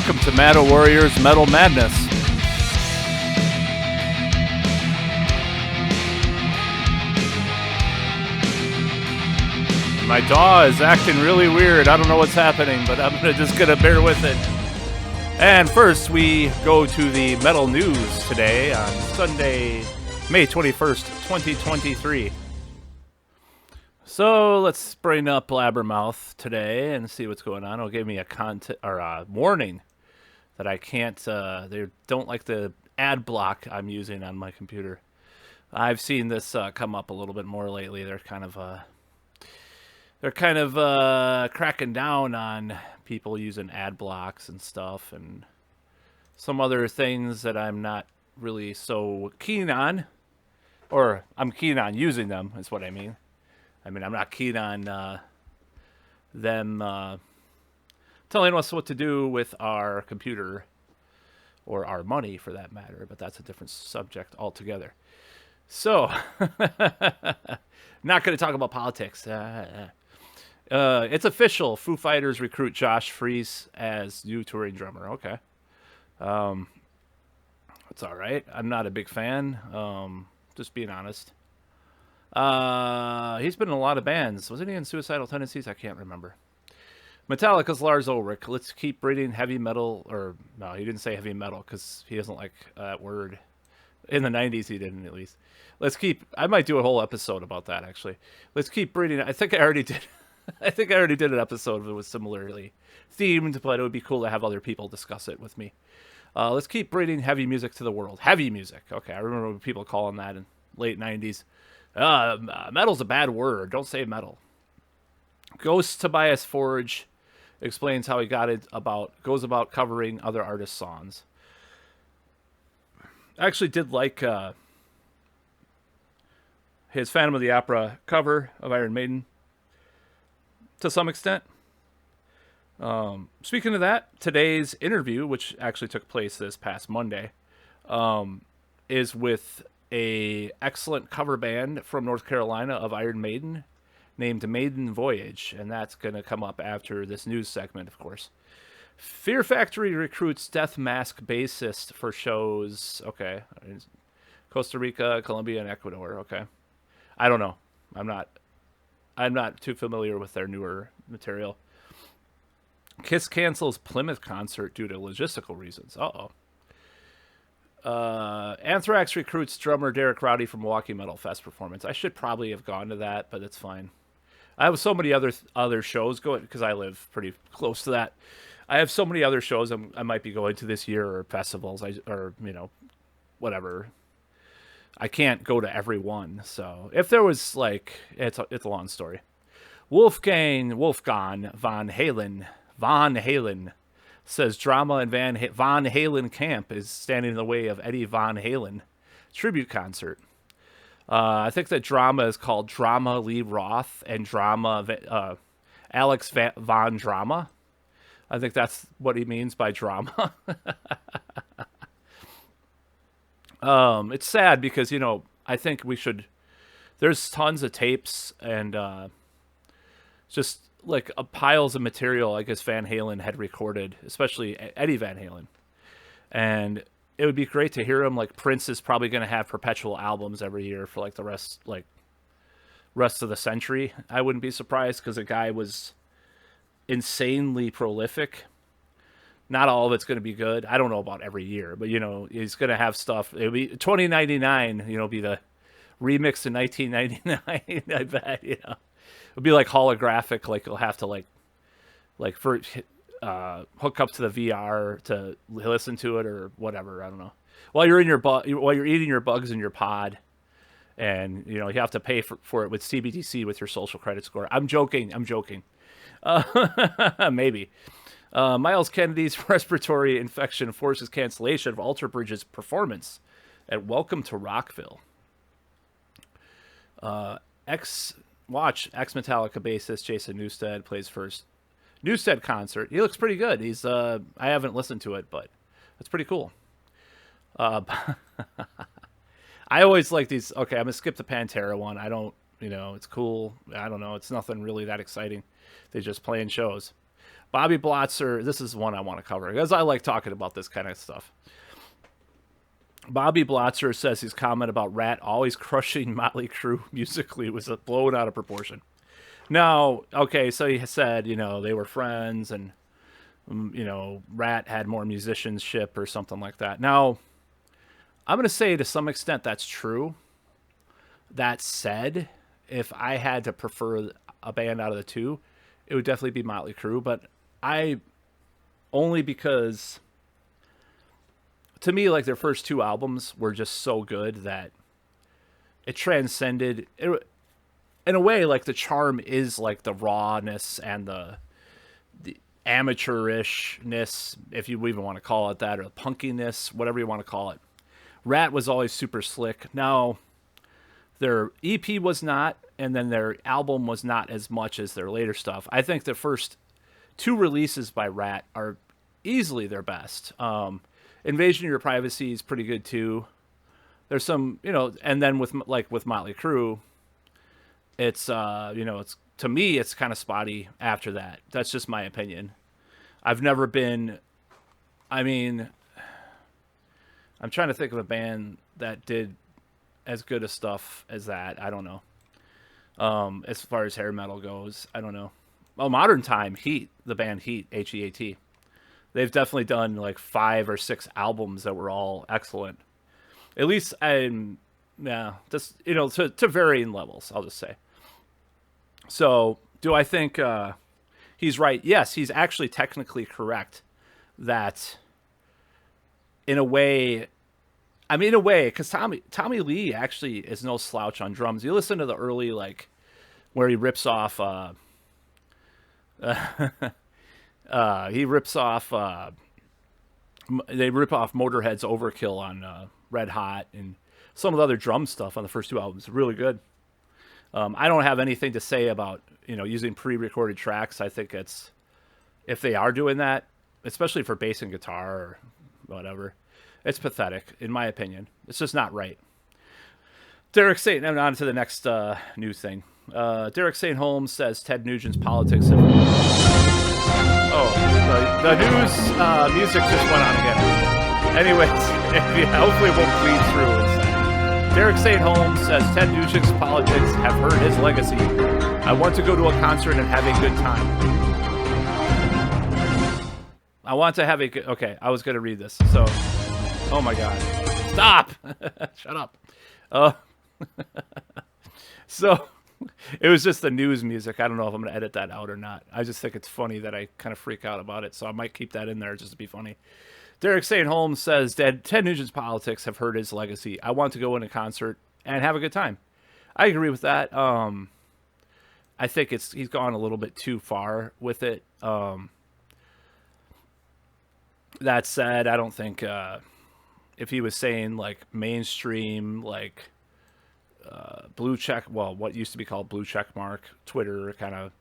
welcome to Mattowarrior's Metal Madness. My DAW is acting really weird. I don't know what's happening, but I'm just gonna bear with it. And first, we go to the metal news today on Sunday, May 21st, 2023. So let's bring up Blabbermouth today and see what's going on. It'll give me a warning that I can't. They don't like the ad block I'm using on my computer. I've seen this come up a little bit more lately. They're kind of cracking down on people using ad blocks and stuff, and some other things that I'm not really so keen on, or I'm keen on using them. Is what I mean. I'm not keen on them telling us what to do with our computer or our money, for that matter. But that's a different subject altogether. So, not going to talk about politics. It's official. Foo Fighters recruit Josh Freese as new touring drummer. Okay. It's all right. I'm not a big fan. Just being honest. He's been in a lot of bands. Wasn't he in Suicidal Tendencies? I can't remember. Metallica's Lars Ulrich. Let's keep reading heavy metal. Or, no, he didn't say heavy metal because he doesn't like that word. In the 90s, he didn't, at least. I might do a whole episode about that, actually. Let's keep reading. I think I already did. I think I already did an episode that was similarly themed, but it would be cool to have other people discuss it with me. Let's keep bringing heavy music to the world. Heavy music. Okay, I remember people calling that in late 90s. Metal's a bad word. Don't say metal. Ghost Tobias Forge explains how he goes about covering other artists' songs. I actually did like his Phantom of the Opera cover of Iron Maiden to some extent. Speaking of that, today's interview, which actually took place this past Monday, is with a excellent cover band from North Carolina of Iron Maiden named Maiden Voyage, and that's going to come up after this news segment, of course. Fear Factory recruits Death Mask bassist for shows. Okay. Costa Rica, Colombia, and Ecuador. Okay. I don't know. I'm not too familiar with their newer material. Kiss cancels Plymouth concert due to logistical reasons. Anthrax recruits drummer Derek Rowdy from Milwaukee Metal Fest performance. I should probably have gone to that, but it's fine. I have so many other shows going because I live pretty close to that. I have so many other shows I might be going to this year, or festivals, whatever. I can't go to every one. So if there was it's a long story. Wolfgang Von Halen says drama in Von Halen camp is standing in the way of Eddie Von Halen tribute concert. I think that drama is called Drama Lee Roth and drama Alex Von Drama. I think that's what he means by drama. It's sad because, I think we should, there's tons of tapes and just like piles of material I guess Van Halen had recorded, especially Eddie Van Halen. And it would be great to hear him. Like Prince is probably going to have perpetual albums every year for the rest of the century. I wouldn't be surprised because the guy was insanely prolific. Not all of it's going to be good. I don't know about every year, but he's going to have stuff. It'll be 2099, be the remix in 1999. I bet, it'll be holographic. You'll have to hook up to the VR to listen to it or whatever. I don't know. While you're eating your bugs in your pod, and you have to pay for it with CBDC with your social credit score. I'm joking. Maybe. Miles Kennedy's respiratory infection forces cancellation of Alter Bridge's performance at Welcome to Rockville. Ex-Metallica bassist Jason Newsted plays first Newsted concert. He looks pretty good. He's I haven't listened to it, but it's pretty cool. I always like these. Okay, I'm gonna skip the Pantera one. I don't, it's cool. I don't know. It's nothing really that exciting. They're just playing shows. Bobby Blotzer, this is one I want to cover because I like talking about this kind of stuff. Bobby Blotzer says his comment about Rat always crushing Motley Crue musically was blown out of proportion. Now, okay, so he said, they were friends and, Rat had more musicianship or something like that. Now, I'm going to say to some extent that's true. That said, if I had to prefer a band out of the two, it would definitely be Motley Crue, but only because to me, like, their first two albums were just so good that it transcended it, in a way. Like, the charm is like the rawness and the amateurishness, if you even want to call it that, or the punkiness, whatever you want to call it. Rat was always super slick. Now, their EP was not, and then their album was not as much as their later stuff. I think the first two releases by Rat are easily their best. Invasion of Your Privacy is pretty good too. There's some, and then with Motley Crue, it's it's, to me, it's kind of spotty after that. That's just my opinion. I've never been, I'm trying to think of a band that did as good a stuff as that. I don't know. As far as hair metal goes, I don't know. Oh, Modern Time, Heat, the band Heat, Heat. They've definitely done like 5 or 6 albums that were all excellent. At least, just, to varying levels, I'll just say. So, do I think he's right? Yes, he's actually technically correct that in a way, because Tommy Lee actually is no slouch on drums. You listen to the early, like, where he rips off, they rip off Motorhead's Overkill on Red Hot, and some of the other drum stuff on the first 2 albums. Really good. I don't have anything to say about, using pre-recorded tracks. I think if they are doing that, especially for bass and guitar or whatever, it's pathetic, in my opinion. It's just not right. Derek St. And on to the next news thing. Derek St. Holmes says Ted Nugent's politics have... Oh, the news music just went on again. Anyways, hopefully it won't bleed through. Derek St. Holmes says Ted Nugent's politics have hurt his legacy. I want to go to a concert and have a good time. I want to have a good... Okay, I was going to read this. So, oh my God. Stop! Shut up. So, it was just the news music. I don't know if I'm going to edit that out or not. I just think it's funny that I kind of freak out about it, so I might keep that in there just to be funny. Derek St. Holmes says that Ted Nugent's politics have hurt his legacy. I want to go in a concert and have a good time. I agree with that. I think he's gone a little bit too far with it. That said, I don't think if he was saying like mainstream, like blue check, well, what used to be called blue check mark, Twitter kind of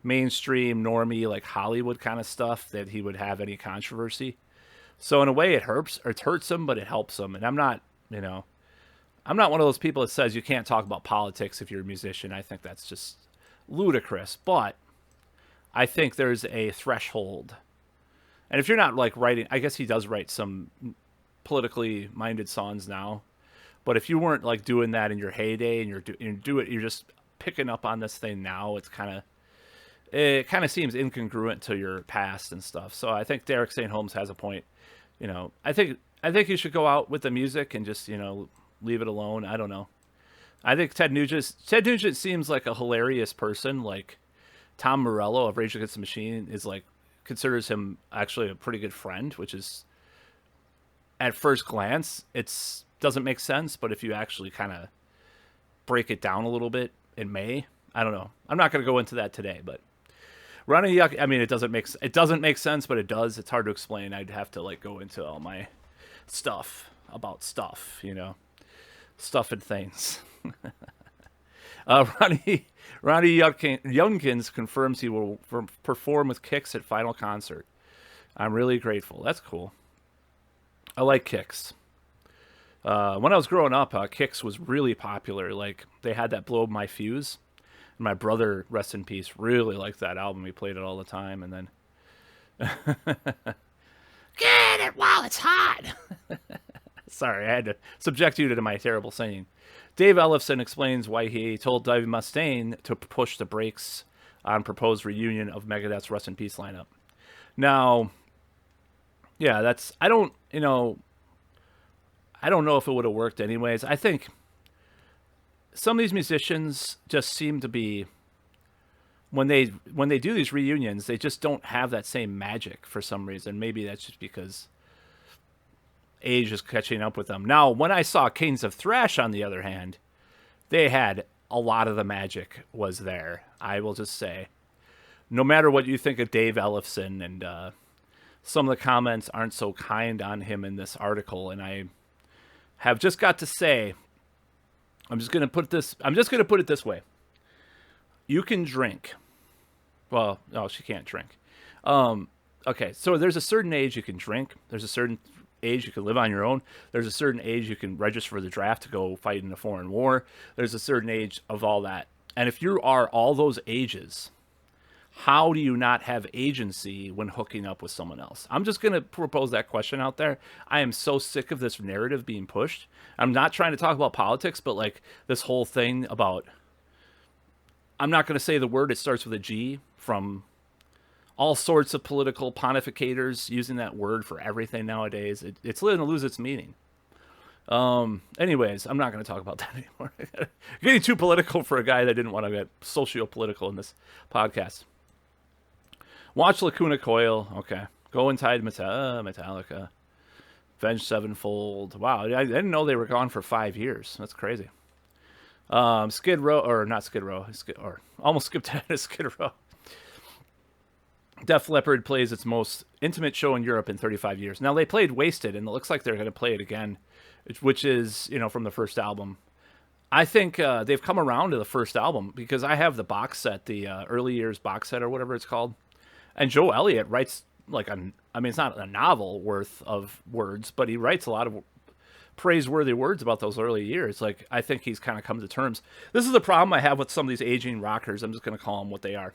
mainstream, normie, like Hollywood kind of stuff, that he would have any controversy. So in a way, it hurts him, but it helps him. And I'm not one of those people that says you can't talk about politics if you're a musician. I think that's just ludicrous. But I think there's a threshold. And if you're not like writing, I guess he does write some politically minded songs now. But if you weren't like doing that in your heyday and you're just picking up on this thing now, it kind of seems incongruent to your past and stuff. So I think Derek St. Holmes has a point. I think you should go out with the music and just, leave it alone. I don't know. I think Ted Nugent seems like a hilarious person. Like Tom Morello of Rage Against the Machine considers him actually a pretty good friend, which is at first glance, doesn't make sense. But if you actually kind of break it down a little bit, it may. I don't know. I'm not going to go into that today, but Ronnie Yuck, it doesn't make sense, but it does. It's hard to explain. I'd have to like go into all my stuff about stuff, stuff and things. Ronnie Youngkins confirms he will perform with Kix at final concert. I'm really grateful. That's cool. I like Kix. When I was growing up, Kix was really popular. Like they had that Blow My Fuse. My brother, rest in peace, really liked that album. He played it all the time. And then Get it while it's hot. Sorry, I had to subject you to my terrible singing. Dave Ellefson explains why he told Dave Mustaine to push the brakes on proposed reunion of Megadeth's Rust in Peace lineup. Now, yeah, that's I don't know if it would have worked anyways. I think some of these musicians just seem to be when they do these reunions, they just don't have that same magic for some reason. Maybe that's just because age is catching up with them. Now, when I saw Kings of Thrash, on the other hand, they had a lot of the magic was there. I will just say, no matter what you think of Dave Ellefson, and some of the comments aren't so kind on him in this article, and I have just got to say, I'm just going to put it this way. You can drink. Well, no, she can't drink. Okay, so there's a certain age you can drink. There's a certain age you can live on your own. There's a certain age you can register for the draft to go fight in a foreign war. There's a certain age of all that. And if you are all those ages, how do you not have agency when hooking up with someone else? I'm just going to propose that question out there. I am so sick of this narrative being pushed. I'm not trying to talk about politics, but like this whole thing about, I'm not going to say the word, it starts with a G, from all sorts of political pontificators using that word for everything nowadays. It's going to lose its meaning. Anyways, I'm not going to talk about that anymore. Getting too political for a guy that didn't want to get socio-political in this podcast. Watch Lacuna Coil. Okay. Go Inside Metallica. Avenged Sevenfold. Wow, I didn't know they were gone for 5 years. That's crazy. Skid Row, or not Skid Row, or almost skipped ahead of Skid Row. Def Leppard plays its most intimate show in Europe in 35 years. Now, they played Wasted, and it looks like they're going to play it again, which is, from the first album. I think they've come around to the first album, because I have the box set, the early years box set, or whatever it's called. And Joe Elliott writes, it's not a novel worth of words, but he writes a lot of praiseworthy words about those early years. Like, I think he's kind of come to terms. This is the problem I have with some of these aging rockers. I'm just going to call them what they are.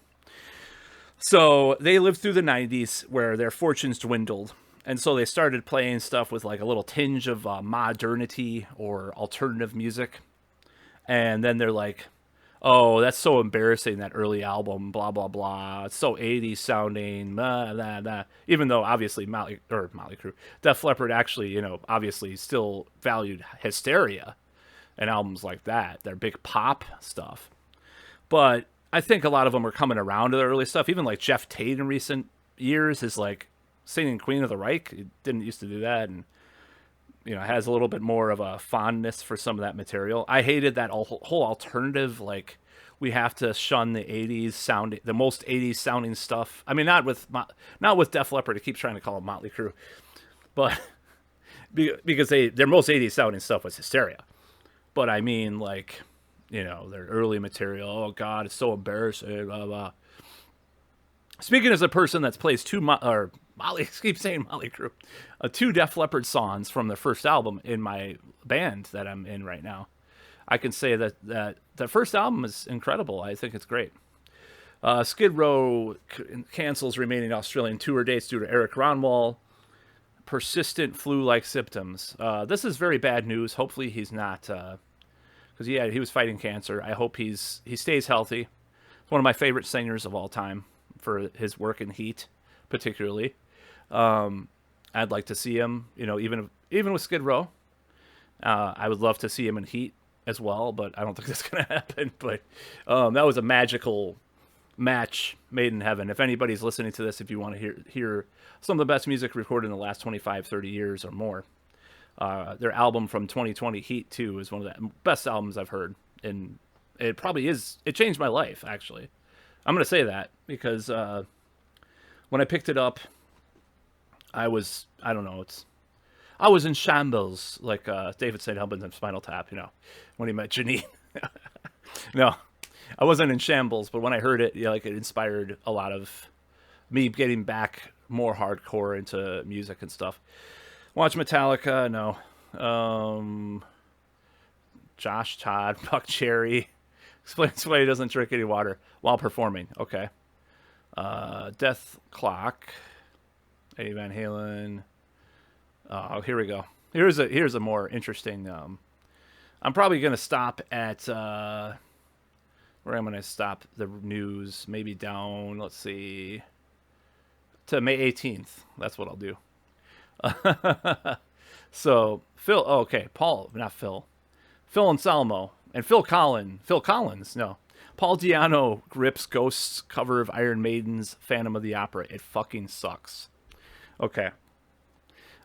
So they lived through the 90s where their fortunes dwindled. And so they started playing stuff with like a little tinge of modernity or alternative music. And then they're like, oh, that's so embarrassing, that early album, blah, blah, blah. It's so 80s sounding, blah, blah, blah. Even though, obviously, Motley Crue, Def Leppard actually, obviously still valued Hysteria and albums like that. Their big pop stuff. But I think a lot of them are coming around to the early stuff. Even like Jeff Tate in recent years is like singing Queen of the Reich. He didn't used to do that. And has a little bit more of a fondness for some of that material. I hated that whole alternative, like, we have to shun the 80s sounding, the most 80s sounding stuff. I mean, not with Def Leppard. I keep trying to call it Motley Crue, but because their most 80s sounding stuff was Hysteria. But I mean, like, their early material. Oh God, it's so embarrassing. Blah, blah. Speaking as a person that's plays Molly, keep saying Motley Crue, 2 Def Leppard songs from the first album in my band that I'm in right now, I can say that the first album is incredible. I think it's great. Skid Row cancels remaining Australian tour dates due to Eric Ronwall. Persistent flu-like symptoms. This is very bad news. Hopefully he's not, because he was fighting cancer. I hope he stays healthy. He's one of my favorite singers of all time for his work in Heat, particularly. I'd like to see him, even with Skid Row. I would love to see him in Heat as well, but I don't think that's going to happen. But that was a magical match made in heaven. If anybody's listening to this, if you want to hear some of the best music recorded in the last 25, 30 years or more, their album from 2020, Heat 2, is one of the best albums I've heard. And it probably is. It changed my life, actually. I'm going to say that because when I picked it up, I was in shambles, like David St. Albans in Spinal Tap, when he met Janine. No, I wasn't in shambles, but when I heard it, it inspired a lot of me getting back more hardcore into music and stuff. Watch Metallica, no. Josh Todd, Buck Cherry, explains why he doesn't drink any water while performing. Okay. Death Clock. Eddie Van Halen. Oh, here we go. Here's a more interesting. I'm probably gonna stop at where I'm gonna stop the news. Maybe down. Let's see, to May 18th. That's what I'll do. So Phil. Oh, okay, Paul, not Phil. Phil Anselmo and Phil Collins. No, Paul Diano grips Ghost's cover of Iron Maiden's Phantom of the Opera. It fucking sucks. Okay,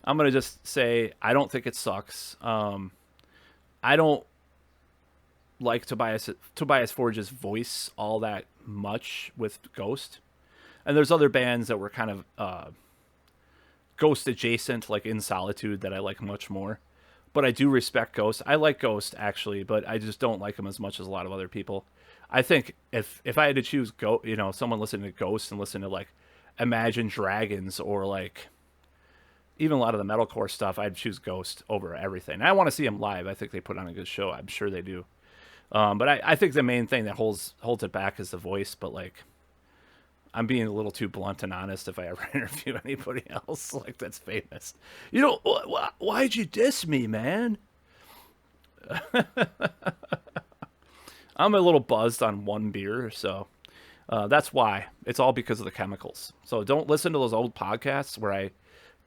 I'm gonna just say I don't think it sucks. I don't like Tobias Forge's voice all that much with Ghost, and there's other bands that were kind of Ghost adjacent, like In Solitude, that I like much more. But I do respect Ghost. I like Ghost actually, but I just don't like him as much as a lot of other people. I think if I had to choose someone listening to Ghost and listen to like Imagine Dragons or like even a lot of the metalcore stuff, I'd choose Ghost over everything. And I want to see him live. I think they put on a good show. I'm sure they do. But I think the main thing that holds it back is the voice. But like, I'm being a little too blunt and honest if I ever interview anybody else like that's famous. Why'd you diss me, man? I'm a little buzzed on one beer, so that's why. It's all because of the chemicals. So don't listen to those old podcasts where I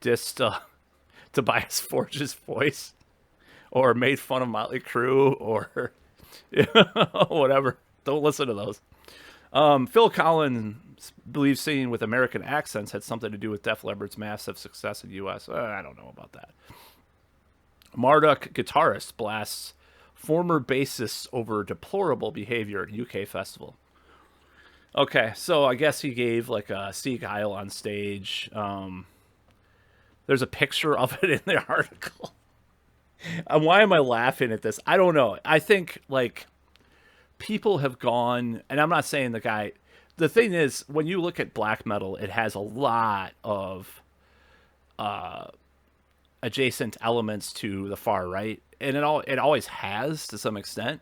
dissed Tobias Forge's voice or made fun of Motley Crue or whatever. Don't listen to those. Phil Collins believes singing with American accents had something to do with Def Leppard's massive success in the U.S. I don't know about that. Marduk guitarist blasts former bassist over deplorable behavior at UK festival. Okay, so I guess he gave like a Sieg Heil on stage. There's a picture of it in the article. Why am I laughing at this? I don't know. I think like people have gone, and I'm not saying the guy. The thing is, when you look at black metal, it has a lot of adjacent elements to the far right, and it always has to some extent.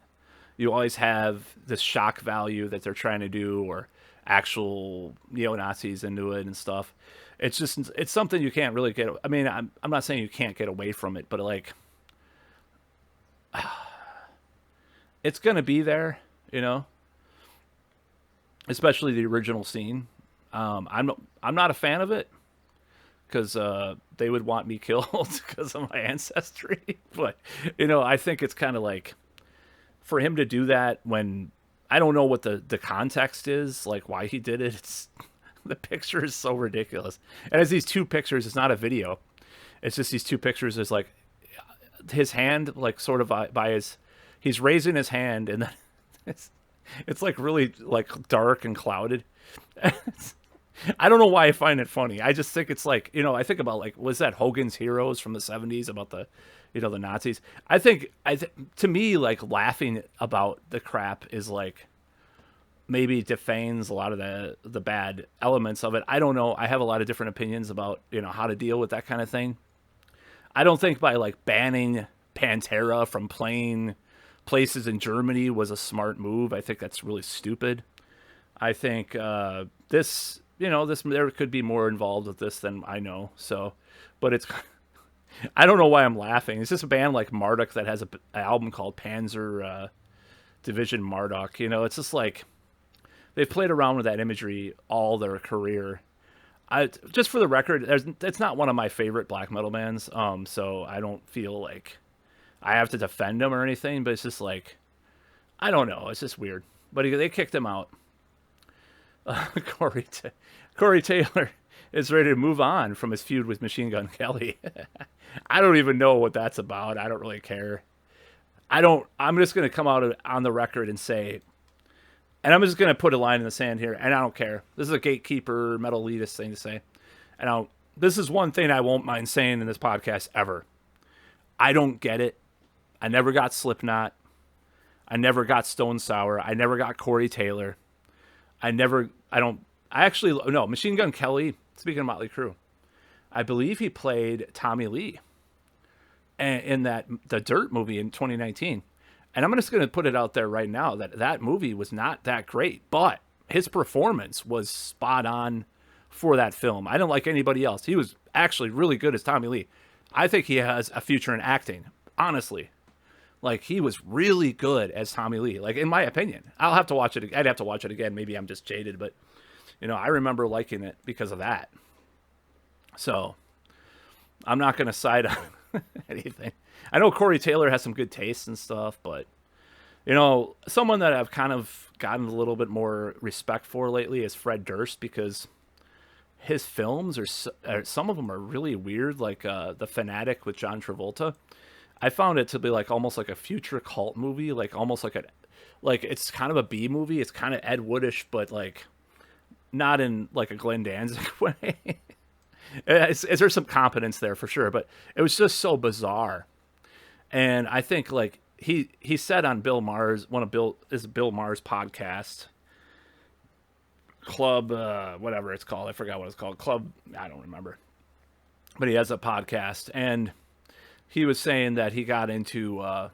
You always have this shock value that they're trying to do, or actual neo-Nazis into it and stuff. It's something you can't really get. I mean, I'm not saying you can't get away from it, but like, it's gonna be there, especially the original scene. I'm not a fan of it because they would want me killed because of my ancestry. But I think it's kind of like for him to do that when I don't know what the context is, like why he did it. It's the picture is so ridiculous, and it's these two pictures. It's not a video. It's just these two pictures. There's like his hand, like sort of by his. He's raising his hand, and then it's like really like dark and clouded. I don't know why I find it funny. I just think it's like, I think about like, was that Hogan's Heroes from the 70s about the, the Nazis? I think to me, like laughing about the crap is like maybe defames a lot of the bad elements of it. I don't know. I have a lot of different opinions about, how to deal with that kind of thing. I don't think by like banning Pantera from playing places in Germany was a smart move. I think that's really stupid. I think this there could be more involved with this than I know. So, but it's I don't know why I'm laughing. It's just a band like Marduk that has an album called Panzer Division Marduk. It's just like they've played around with that imagery all their career. Just for the record, it's not one of my favorite black metal bands. So I don't feel like I have to defend them or anything. But it's just like I don't know. It's just weird. But they kicked him out. Corey Taylor is ready to move on from his feud with Machine Gun Kelly. I don't even know what that's about. I don't really care. I'm just going to come out on the record and say, and I'm just going to put a line in the sand here, and I don't care. This is a gatekeeper, metal elitist thing to say. And this is one thing I won't mind saying in this podcast ever. I don't get it. I never got Slipknot. I never got Stone Sour. I never got Corey Taylor. Machine Gun Kelly, speaking of Motley Crue, I believe he played Tommy Lee in the Dirt movie in 2019. And I'm just going to put it out there right now that movie was not that great, but his performance was spot on for that film. I didn't like anybody else. He was actually really good as Tommy Lee. I think he has a future in acting, honestly. Like, he was really good as Tommy Lee, like, in my opinion. I'll have to watch it. I'd have to watch it again. Maybe I'm just jaded, but, I remember liking it because of that. So, I'm not going to side on anything. I know Corey Taylor has some good taste and stuff, but, someone that I've kind of gotten a little bit more respect for lately is Fred Durst, because his films some of them are really weird, like The Fanatic with John Travolta. I found it to be like almost like a future cult movie, like almost like it's kind of a B movie. It's kind of Ed Woodish, but like not in like a Glenn Danzig way. There's some competence there for sure, but it was just so bizarre. And I think like he said on Bill Maher's Bill Maher's podcast, Club whatever it's called, I forgot what it's called, Club, I don't remember, but he has a podcast, and he was saying that he got into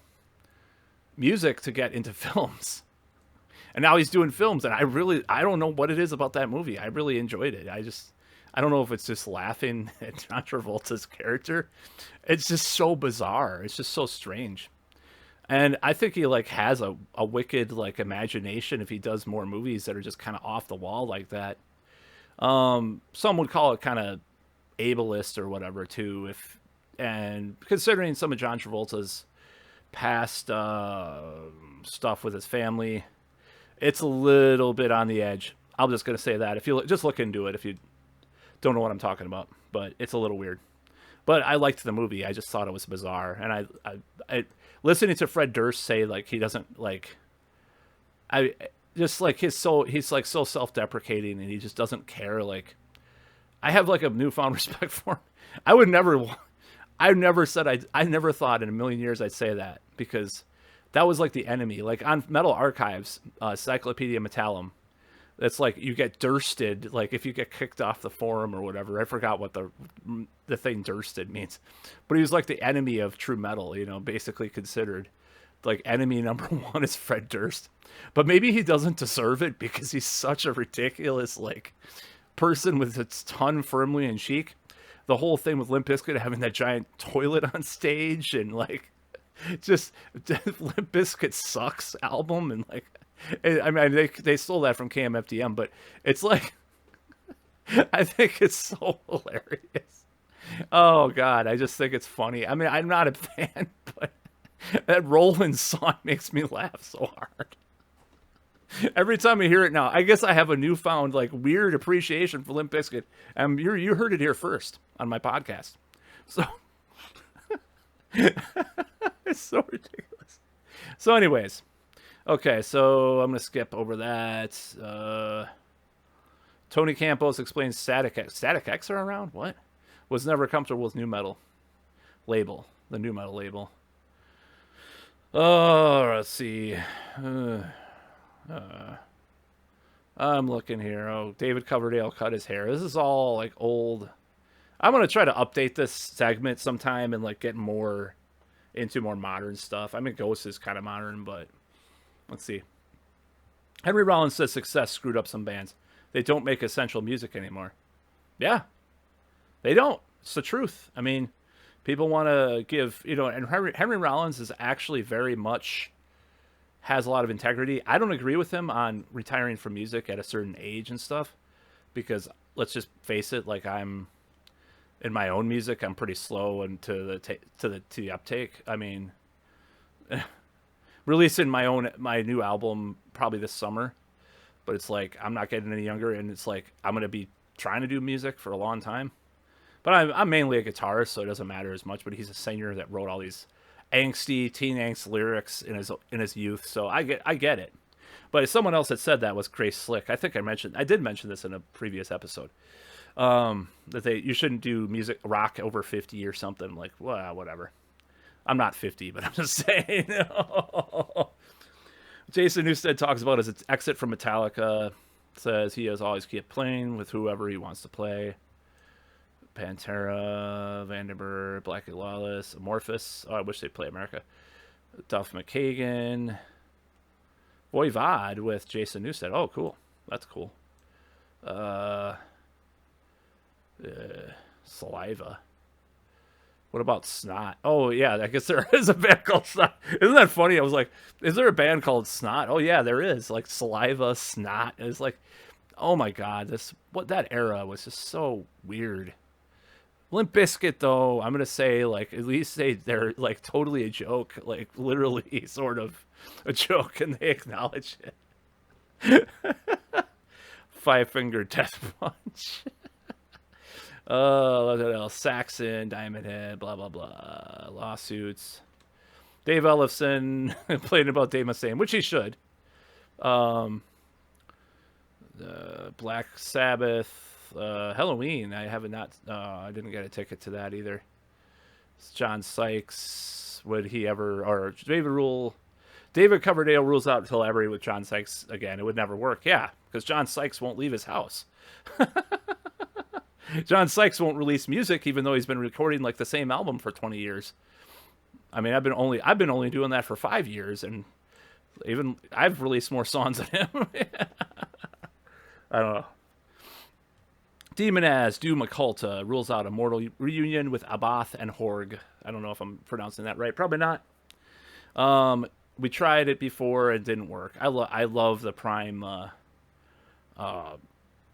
music to get into films. And now he's doing films, and I don't know what it is about that movie. I really enjoyed it. I don't know if it's just laughing at John Travolta's character. It's just so bizarre. It's just so strange. And I think he like has a wicked like imagination if he does more movies that are just kind of off the wall like that. Some would call it kind of ableist or whatever too, and considering some of John Travolta's past stuff with his family, it's a little bit on the edge. I'm just going to say that. If you just look into it, if you don't know what I'm talking about, but it's a little weird. But I liked the movie. I just thought it was bizarre. And I listening to Fred Durst say like he doesn't like, I just like he's like so self-deprecating, and he just doesn't care. Like, I have like a newfound respect for him. I never thought in a million years I'd say that, because that was like the enemy. Like on Metal Archives, Cyclopedia Metallum, it's like you get dursted, like if you get kicked off the forum or whatever. I forgot what the thing dursted means, but he was like the enemy of true metal, basically considered. Like enemy number one is Fred Durst, but maybe he doesn't deserve it because he's such a ridiculous like person with its tongue firmly in cheek. The whole thing with Limp Bizkit having that giant toilet on stage, and like just Limp Bizkit Sucks album, and like I mean they stole that from KMFDM, but it's like I think it's so hilarious. Oh God, I just think it's funny. I mean, I'm not a fan, but that Roland song makes me laugh so hard. Every time I hear it now, I guess I have a newfound like weird appreciation for Limp Bizkit. You heard it here first on my podcast, so it's so ridiculous. So, anyways, okay, so I'm gonna skip over that. Tony Campos explains Static X. Static X are around? What? Was never comfortable with new metal label, the new metal label. Oh, let's see. I'm looking here. Oh, David Coverdale cut his hair. This is all like old. I'm gonna try to update this segment sometime and like get more into more modern stuff. I mean, Ghost is kind of modern, but let's see. Henry Rollins says success screwed up some bands. They don't make essential music anymore. Yeah, they don't. It's the truth. I mean, people want to give, and Henry Rollins is actually very much has a lot of integrity. I don't agree with him on retiring from music at a certain age and stuff, because let's just face it, like I'm in my own music, I'm pretty slow into the uptake. I mean, releasing my new album probably this summer, but it's like I'm not getting any younger, and it's like I'm gonna be trying to do music for a long time. But I'm mainly a guitarist, so it doesn't matter as much. But he's a singer that wrote all these angsty teen angst lyrics in his youth, so I get it. But someone else that said that was Grace Slick. I think I did mention this in a previous episode, that you shouldn't do rock over 50 or something. Like, well, whatever. I'm not 50, but I'm just saying. Jason Newsted talks about his exit from Metallica. Says he has always kept playing with whoever he wants to play. Pantera, Vandenberg, Blackie Lawless, Amorphous. Oh, I wish they'd play America. Duff McKagan. Voivod with Jason Newsted. Oh, cool. That's cool. Saliva. What about Snot? Oh yeah, I guess there is a band called Snot. Isn't that funny? I was like, is there a band called Snot? Oh yeah, there is. Like Saliva, Snot. It's like, oh my god, that era was just so weird. Limp Bizkit though, I'm gonna say like at least they're like totally a joke, like literally sort of a joke, and they acknowledge it. Five Finger Death Punch. What else? Saxon, Diamond Head, blah blah blah. Lawsuits. Dave Ellefson complaining about Dave Mustaine, which he should. Black Sabbath, Halloween. I didn't get a ticket to that either. It's John Sykes. Would he ever? Or David Coverdale rules out collaborating with John Sykes again. It would never work. Yeah, because John Sykes won't leave his house. John Sykes won't release music, even though he's been recording like the same album for 20 years. I mean, I've been only doing that for 5 years, and even I've released more songs than him. I don't know. Demon As Doom Occulta rules out Immortal reunion with Abath and Horg. I don't know if I'm pronouncing that right. Probably not. We tried it before. It didn't work. I love the Prime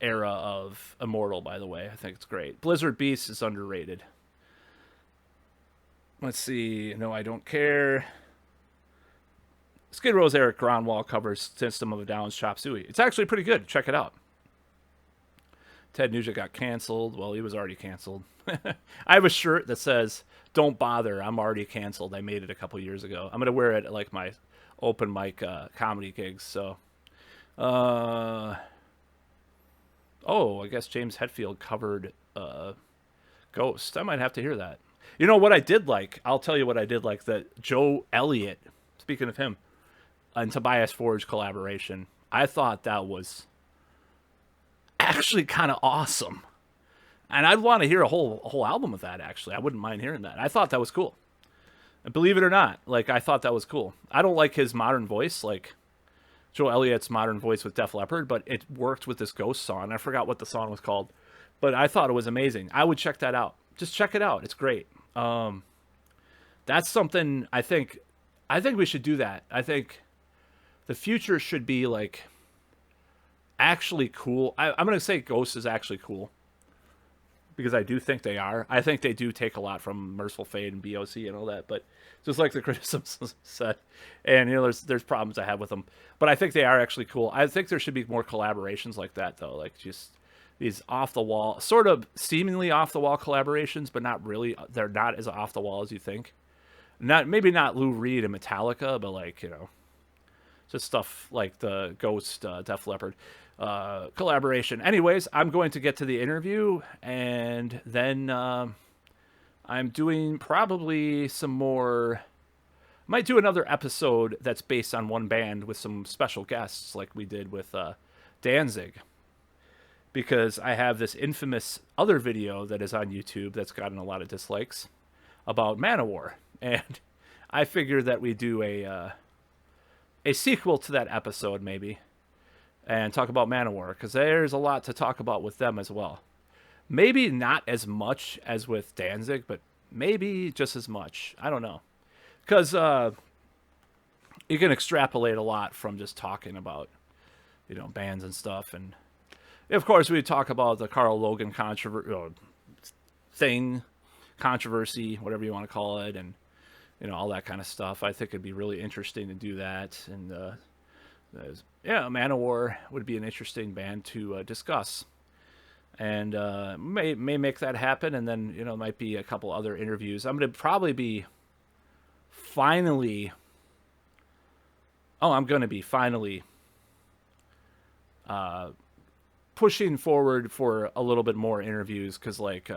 era of Immortal, by the way. I think it's great. Blizzard Beast is underrated. Let's see. No, I Don't Care. Skid Row's Eric Gronwall covers System of a Down's Chop Suey. It's actually pretty good. Check it out. Ted Nugent got canceled. Well, he was already canceled. I have a shirt that says, "Don't bother, I'm already canceled." I made it a couple years ago. I'm going to wear it at like my open mic comedy gigs. So, I guess James Hetfield covered Ghost. I might have to hear that. You know what I did like? I'll tell you what I did like. The Joe Elliott, speaking of him, and Tobias Forge collaboration. I thought that was actually kind of awesome. And I'd want to hear a whole album of that, actually. I wouldn't mind hearing that. I thought that was cool. And believe it or not, like, I thought that was cool. I don't like his modern voice, like Joe Elliott's modern voice with Def Leppard, but it worked with this Ghost song. I forgot what the song was called, but I thought it was amazing. I would check that out. Just check it out. It's great. That's something I think we should do that. I think the future should be like actually cool. I'm going to say Ghost is actually cool because I do think they are. I think they do take a lot from Merciful Fate and BOC and all that, but just like the criticisms said, and you know, there's problems I have with them, but I think they are actually cool. I think there should be more collaborations like that, though, like just these off the wall, sort of seemingly off the wall collaborations, but not really. They're not as off the wall as you think. Maybe not Lou Reed and Metallica, but like, you know, just stuff like the Ghost, Def Leppard collaboration. Anyways, I'm going to get to the interview, and then I'm doing probably some more. Might do another episode that's based on one band with some special guests, like we did with Danzig, because I have this infamous other video that is on YouTube that's gotten a lot of dislikes about Mattowarrior, and I figured that we do a sequel to that episode maybe, and talk about Mattowarrior, because there's a lot to talk about with them as well. Maybe not as much as with Danzig, but maybe just as much. I don't know, because you can extrapolate a lot from just talking about, you know, bands and stuff. And of course, we talk about the Carl Logan controversy, whatever you want to call it, and you know, all that kind of stuff. I think it'd be really interesting to do that. And Mattowarrior would be an interesting band to discuss, and may make that happen. And then, you know, might be a couple other interviews. I'm going to probably be finally pushing forward for a little bit more interviews, because like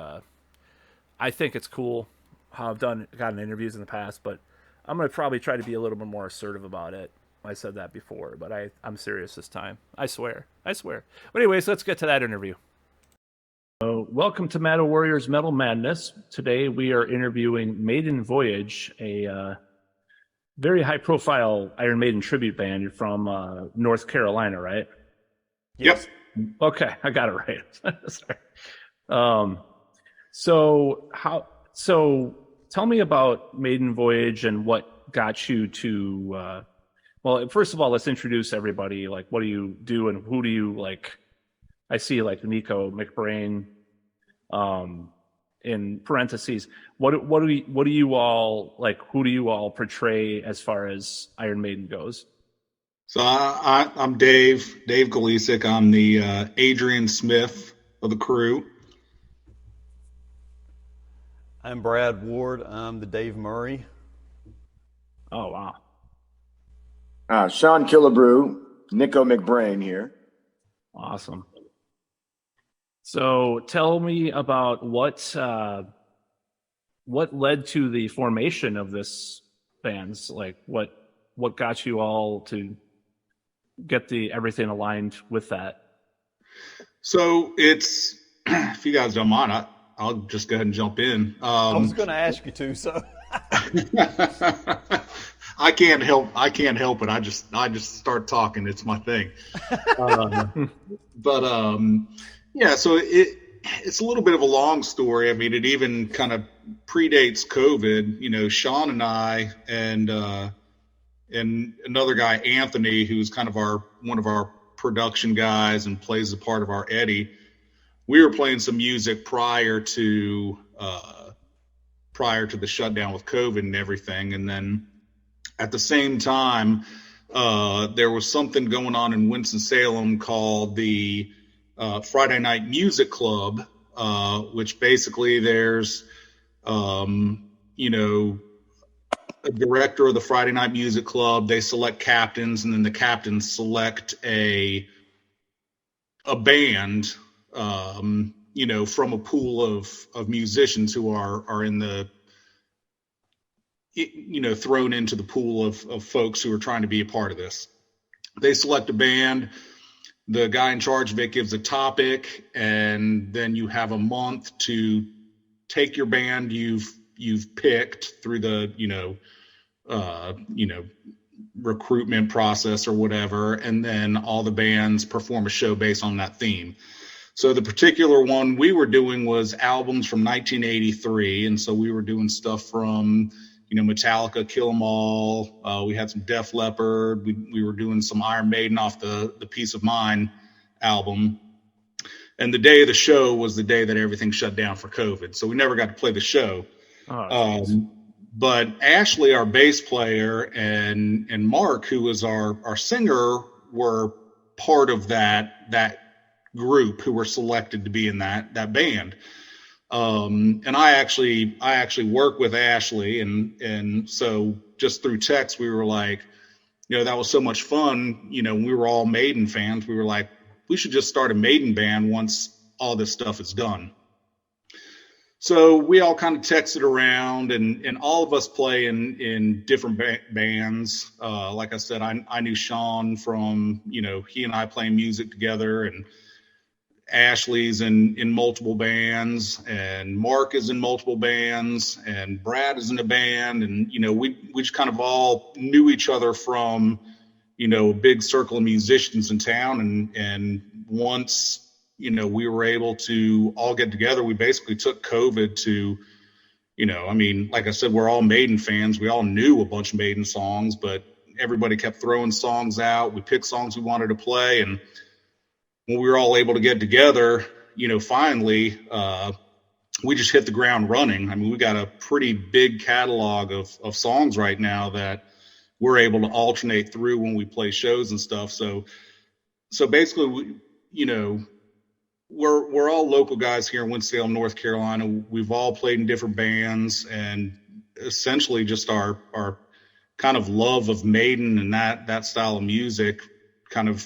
I think it's cool how I've gotten interviews in the past, but I'm going to probably try to be a little bit more assertive about it. I said that before, but I'm serious this time. I swear. But anyways, let's get to that interview. Welcome to Mattowarrior's Metal Madness. Today we are interviewing Maiden Voyage, a very high-profile Iron Maiden tribute band from North Carolina, right? Yep. Okay, I got it right. Sorry. Um, so how? So tell me about Maiden Voyage and what got you to. Well, first of all, let's introduce everybody. Like, what do you do, and who do you like? I see like Nico McBrain. In parentheses, what do you all like? Who do you all portray as far as Iron Maiden goes? So I'm Dave Galisic. I'm the Adrian Smith of the crew. I'm Brad Ward. I'm the Dave Murray. Oh wow, Sean Killebrew, Nico McBrain here. awesome. So tell me about what led to the formation of this bands. Like what got you all to get the everything aligned with that? So it's if you guys don't mind, I'll just go ahead and jump in. I was going to ask you to, so I can't help it. I just start talking. It's my thing. Uh, but yeah, so it's a little bit of a long story. I mean, it even kind of predates COVID. Sean and I and another guy, Anthony, who's kind of our one of our production guys and plays a part of our Eddie. We were playing some music prior to the shutdown with COVID and everything, and then at the same time, there was something going on in Winston-Salem called the Friday Night Music Club, which basically there's you know a director of the Friday Night Music Club. They select captains, and then the captains select a band, from a pool of musicians who are in the, thrown into the pool of folks who are trying to be a part of this. They select a band. The guy in charge of it gives a topic, and then you have a month to take your band you've picked through the recruitment process or whatever, and then all the bands perform a show based on that theme. So the particular one we were doing was albums from 1983, and so we were doing stuff from Metallica, Kill 'Em All. We had some Def Leppard. We were doing some Iron Maiden off the Peace of Mind album. And the day of the show was the day that everything shut down for COVID, so we never got to play the show. Oh, But Ashley, our bass player, and Mark, who was our singer, were part of that group who were selected to be in that band. And I actually work with Ashley, and so just through text we were like, that was so much fun. We were all Maiden fans. We were like, we should just start a Maiden band once all this stuff is done. So we all kind of texted around, and all of us play in different bands. Like I said, I knew Sean from, he and I playing music together, and Ashley's in multiple bands, and Mark is in multiple bands, and Brad is in a band. And, we just kind of all knew each other from, a big circle of musicians in town. And once, we were able to all get together, we basically took COVID to, like I said, we're all Maiden fans. We all knew a bunch of Maiden songs, but everybody kept throwing songs out. We picked songs we wanted to play. And when we were all able to get together, finally, we just hit the ground running. I mean, we got a pretty big catalog of songs right now that we're able to alternate through when we play shows and stuff. So basically, we're all local guys here in Winston-Salem, North Carolina. We've all played in different bands, and essentially just our kind of love of Maiden and that style of music kind of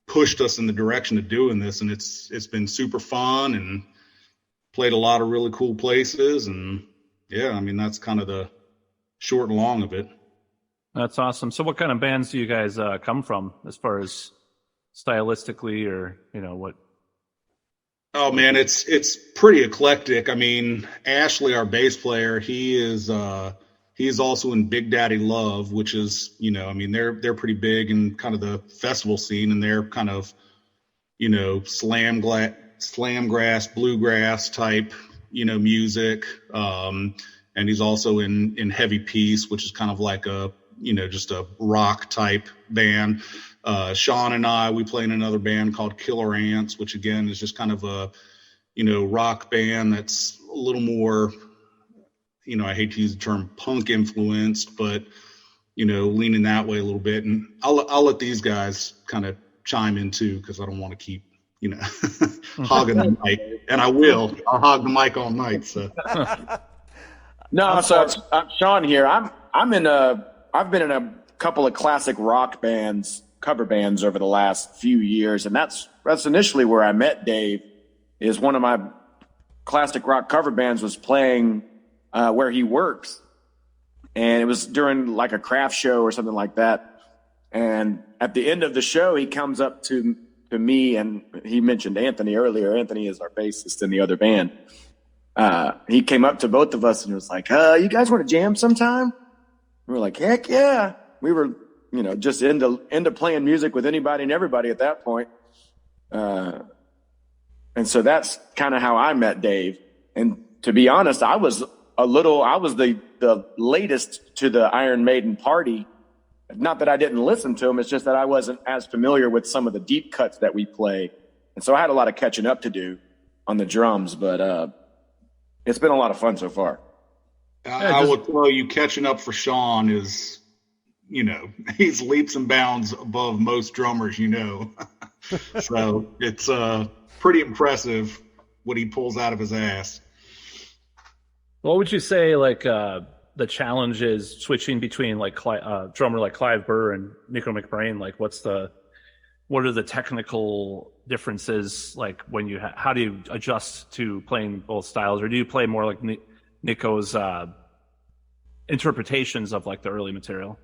pushed us in the direction of doing this. And it's been super fun, and played a lot of really cool places. And yeah, I mean, that's kind of the short and long of it. that's awesome. So what kind of bands do you guys come from as far as stylistically, or what? Oh man, it's pretty eclectic. I mean, Ashley, our bass player, he's also in Big Daddy Love, which is, I mean, they're pretty big in kind of the festival scene, and they're kind of, slam grass, bluegrass type, music. And he's also in Heavy Peace, which is kind of like a, just a rock type band. Sean and I, we play in another band called Killer Ants, which again is just kind of a, rock band that's a little more, I hate to use the term punk influenced, but, leaning that way a little bit. And I'll let these guys kind of chime in too, because I don't want to keep, hogging the mic. And I'll hog the mic all night. So. No, so I'm Sean here. I've been in a couple of classic rock bands, cover bands over the last few years, and that's initially where I met Dave. Is one of my classic rock cover bands was playing where he works, and it was during like a craft show or something like that. And at the end of the show, he comes up to me, and he mentioned Anthony earlier. Anthony is our bassist in the other band. He came up to both of us and was like, you guys want to jam sometime? We were like, heck yeah. We were, just into playing music with anybody and everybody at that point. And so that's kind of how I met Dave. And to be honest, I was the latest to the Iron Maiden party. Not that I didn't listen to him. It's just that I wasn't as familiar with some of the deep cuts that we play. And so I had a lot of catching up to do on the drums, but, it's been a lot of fun so far. I will tell you, catching up for Sean is, he's leaps and bounds above most drummers, So it's pretty impressive what he pulls out of his ass. What would you say, like, the challenge is switching between, like, drummer like Clive Burr and Nico McBrain? Like, what are the technical differences, like, when how do you adjust to playing both styles? Or do you play more like Nico's interpretations of, like, the early material?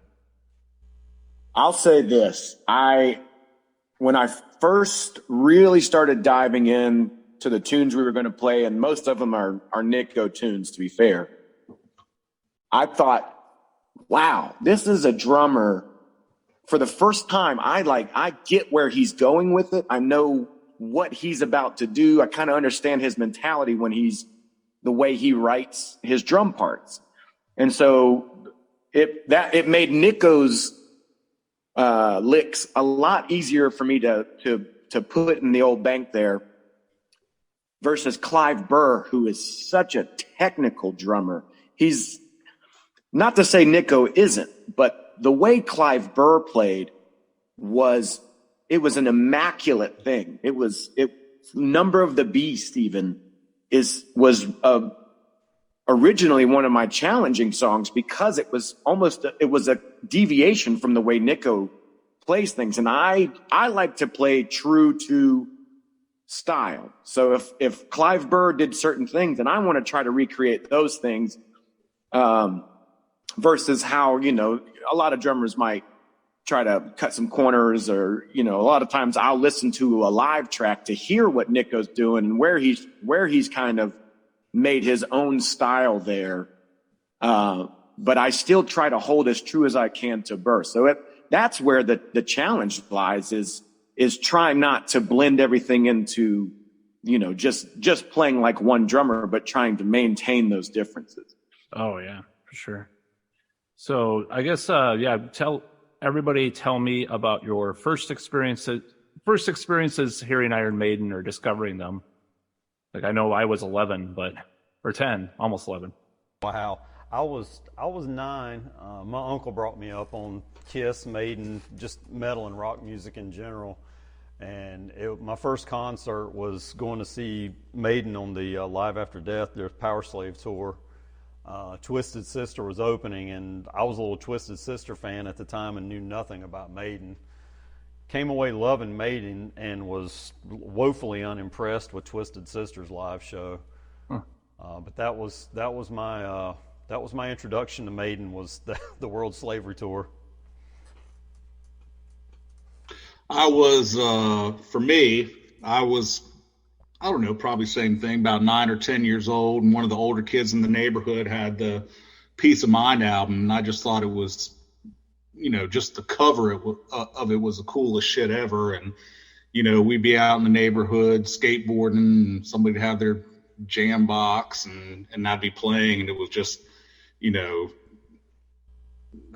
I'll say this. When I first really started diving in to the tunes we were going to play, and most of them are Nico tunes, to be fair, I thought, wow, this is a drummer. For the first time, I get where he's going with it. I know what he's about to do. I kind of understand his mentality when the way he writes his drum parts. And so it made Nico's licks a lot easier for me to put in the old bank there versus Clive Burr, who is such a technical drummer. He's not to say Nico isn't, but the way Clive Burr played was an immaculate thing. Number of the Beast even was originally one of my challenging songs because it was a deviation from the way Nico plays things. And I like to play true to style. So if Clive Burr did certain things, and I want to try to recreate those things, versus how, a lot of drummers might try to cut some corners, or, a lot of times I'll listen to a live track to hear what Nico's doing and where he's kind of made his own style there. But I still try to hold as true as I can to Burr. So that's where the challenge lies, is trying not to blend everything into, just playing like one drummer, but trying to maintain those differences. Oh yeah, for sure. So I guess, tell me about your first experiences hearing Iron Maiden or discovering them. Like, I know I was 11, or 10, almost 11. Wow. I was 9. My uncle brought me up on Kiss, Maiden, just metal and rock music in general. And my first concert was going to see Maiden on the Live After Death, their Power Slave tour. Twisted Sister was opening, and I was a little Twisted Sister fan at the time and knew nothing about Maiden. Came away loving Maiden and was woefully unimpressed with Twisted Sister's live show. Huh. But that was my introduction to Maiden, was the World Slavery Tour. I was I don't know, probably same thing, about 9 or 10 years old, and one of the older kids in the neighborhood had the Peace of Mind album, and I just thought it was, just the cover of it was the coolest shit ever. And, we'd be out in the neighborhood skateboarding, and somebody'd have their jam box, and I'd be playing, and it was just,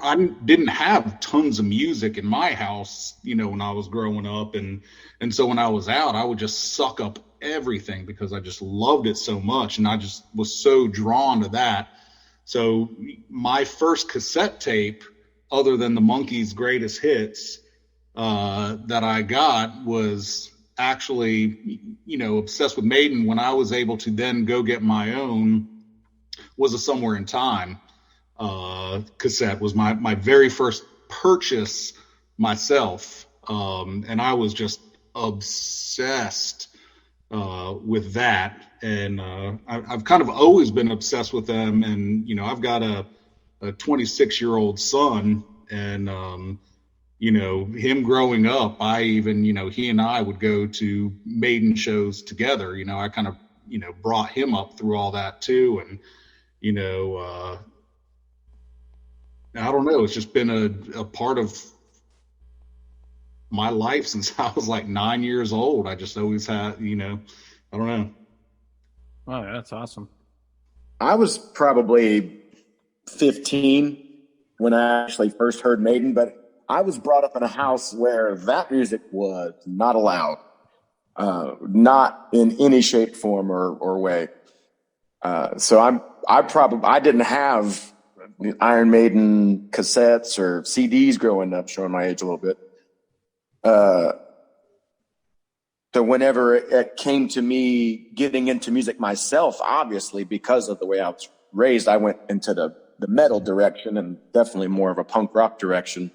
I didn't have tons of music in my house, when I was growing up. And so when I was out, I would just suck up everything because I just loved it so much. And I just was so drawn to that. So my first cassette tape, other than the Monkees' greatest hits, that I got was actually, Obsessed with Maiden. When I was able to then go get my own, was a Somewhere in Time cassette. Was my very first purchase myself. And I was just obsessed with that. And I've kind of always been obsessed with them. And, I've got a 26-year-old son, and, him growing up, I even, he and I would go to Maiden shows together. I kind of, brought him up through all that too. And, I don't know. It's just been a part of my life since I was like 9 years old. I just always had, I don't know. Oh, yeah, that's awesome. I was probably 15 when I actually first heard Maiden, but I was brought up in a house where that music was not allowed, not in any shape, form, or way. So I didn't have Iron Maiden cassettes or CDs growing up, showing my age a little bit. So whenever it came to me getting into music myself, obviously because of the way I was raised, I went into the metal direction, and definitely more of a punk rock direction.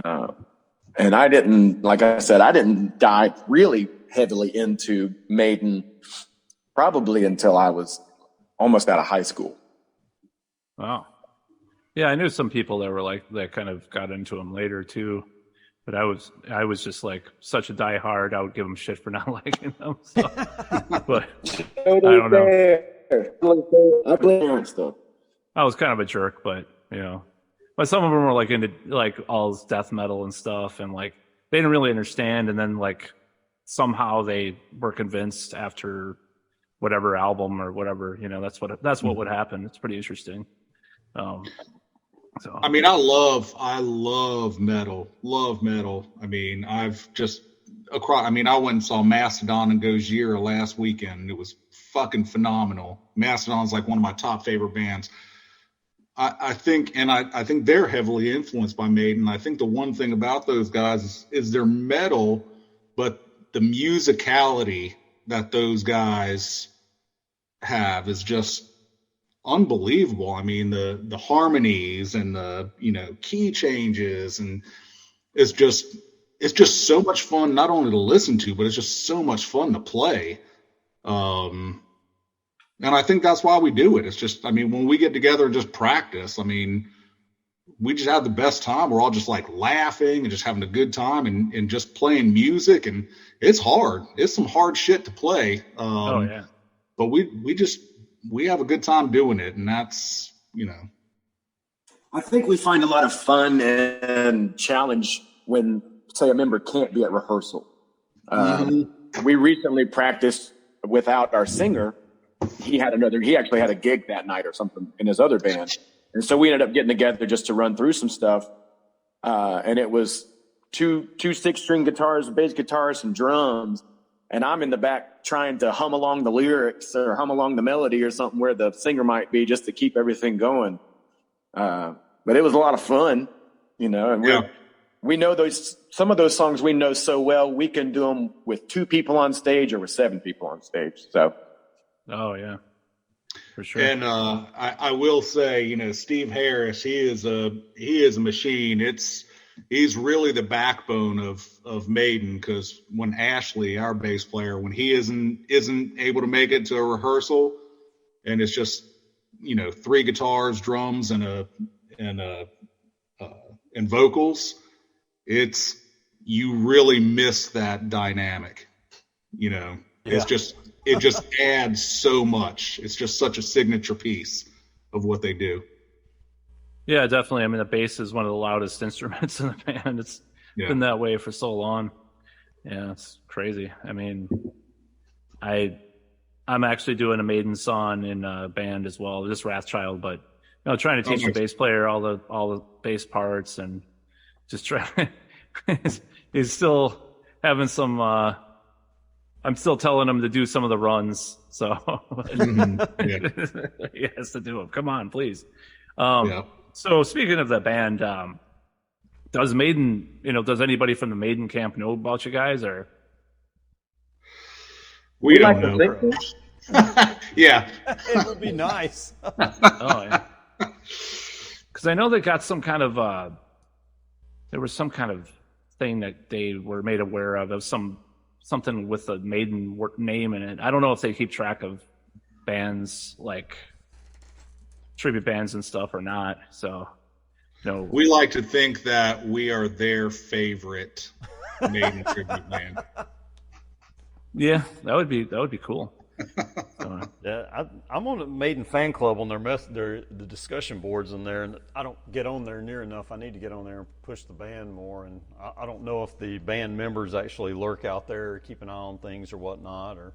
And I didn't, like I said, I didn't dive really heavily into Maiden probably until I was almost out of high school. Wow. Yeah, I knew some people that were like that kind of got into them later too, but I was just like such a diehard. I would give them shit for not liking them. So. But I don't know. I blame stuff. I was kind of a jerk, but but some of them were like into like all this death metal and stuff, and like they didn't really understand, and then like somehow they were convinced after whatever album or whatever. That's what would happen. It's pretty interesting. I mean, I love metal. Love metal. I mean, I went and saw Mastodon and Gojira last weekend. It was fucking phenomenal. Mastodon's like one of my top favorite bands. I think they're heavily influenced by Maiden. I think the one thing about those guys is they're metal, but the musicality that those guys have is just unbelievable. I mean, the harmonies and the key changes, and it's just so much fun not only to listen to, but it's just so much fun to play. And I think that's why we do it. It's just, I mean, when we get together and just practice, I mean, we just have the best time. We're all just like laughing and just having a good time and just playing music. And it's hard. It's some hard shit to play. Oh yeah. But we have a good time doing it. And that's, I think we find a lot of fun and challenge when, say, a member can't be at rehearsal. We recently practiced without our singer. He actually had a gig that night or something in his other band. And so we ended up getting together just to run through some stuff. And it was two 6-string guitars, a bass guitarist, and drums. And I'm in the back trying to hum along the lyrics or hum along the melody or something where the singer might be, just to keep everything going. But it was a lot of fun, and we know some of those songs we know so well, we can do them with 2 people on stage or with 7 people on stage. So. Oh yeah, for sure. And I will say, Steve Harris, he is a machine. He's really the backbone of Maiden, because when Ashley, our bass player, when he isn't able to make it to a rehearsal, and it's just 3 guitars, drums, and vocals, you really miss that dynamic. It just adds so much. It's just such a signature piece of what they do. Yeah, definitely. I mean, the bass is one of the loudest instruments in the band. It's been that way for so long. Yeah, it's crazy. I mean, I'm actually doing a Maiden song in a band as well, just Wrathchild, but trying to Oh, teach the nice. bass player all the bass parts and just try. He's still having some. I'm still telling him to do some of the runs, so Yeah. he has to do them. Come on, please. Yeah. So speaking of the band, does Maiden, does anybody from the Maiden camp know about you guys or? We like don't to know. think so. Yeah. It would be nice. Oh yeah, because I know they got some kind of there was some kind of thing that they were made aware of something with the Maiden name in it. I don't know if they keep track of bands like tribute bands and stuff or not. So no, We like to think that we are their favorite Maiden tribute band. yeah, that would be cool. So, Yeah, I'm on the Maiden fan club on the discussion boards in there, and I don't get on there near enough. I need to get on there and push the band more, and I don't know if the band members actually lurk out there, keep an eye on things or whatnot. Or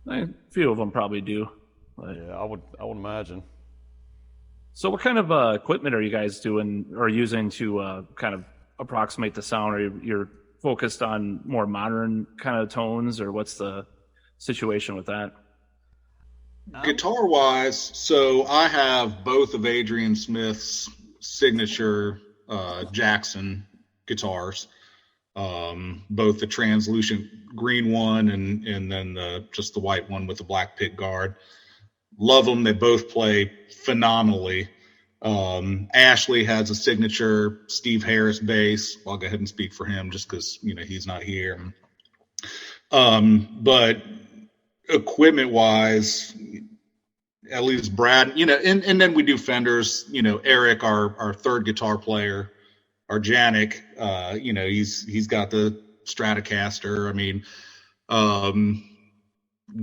a few of them probably do. But, yeah, I would imagine. so what kind of equipment are you guys doing or using to kind of approximate the sound? Are you're focused on more modern kind of tones, or what's the situation with that? Guitar wise, so I have both of Adrian Smith's signature Jackson guitars, both the translucent green one and then just the white one with the black pick guard. Love them. They both play phenomenally. Ashley has a signature Steve Harris bass. I'll go ahead and speak for him just because he's not here. But equipment wise, at least Brad, and then we do Fenders. Eric, our third guitar player, our Janik, he's got the Stratocaster. I mean,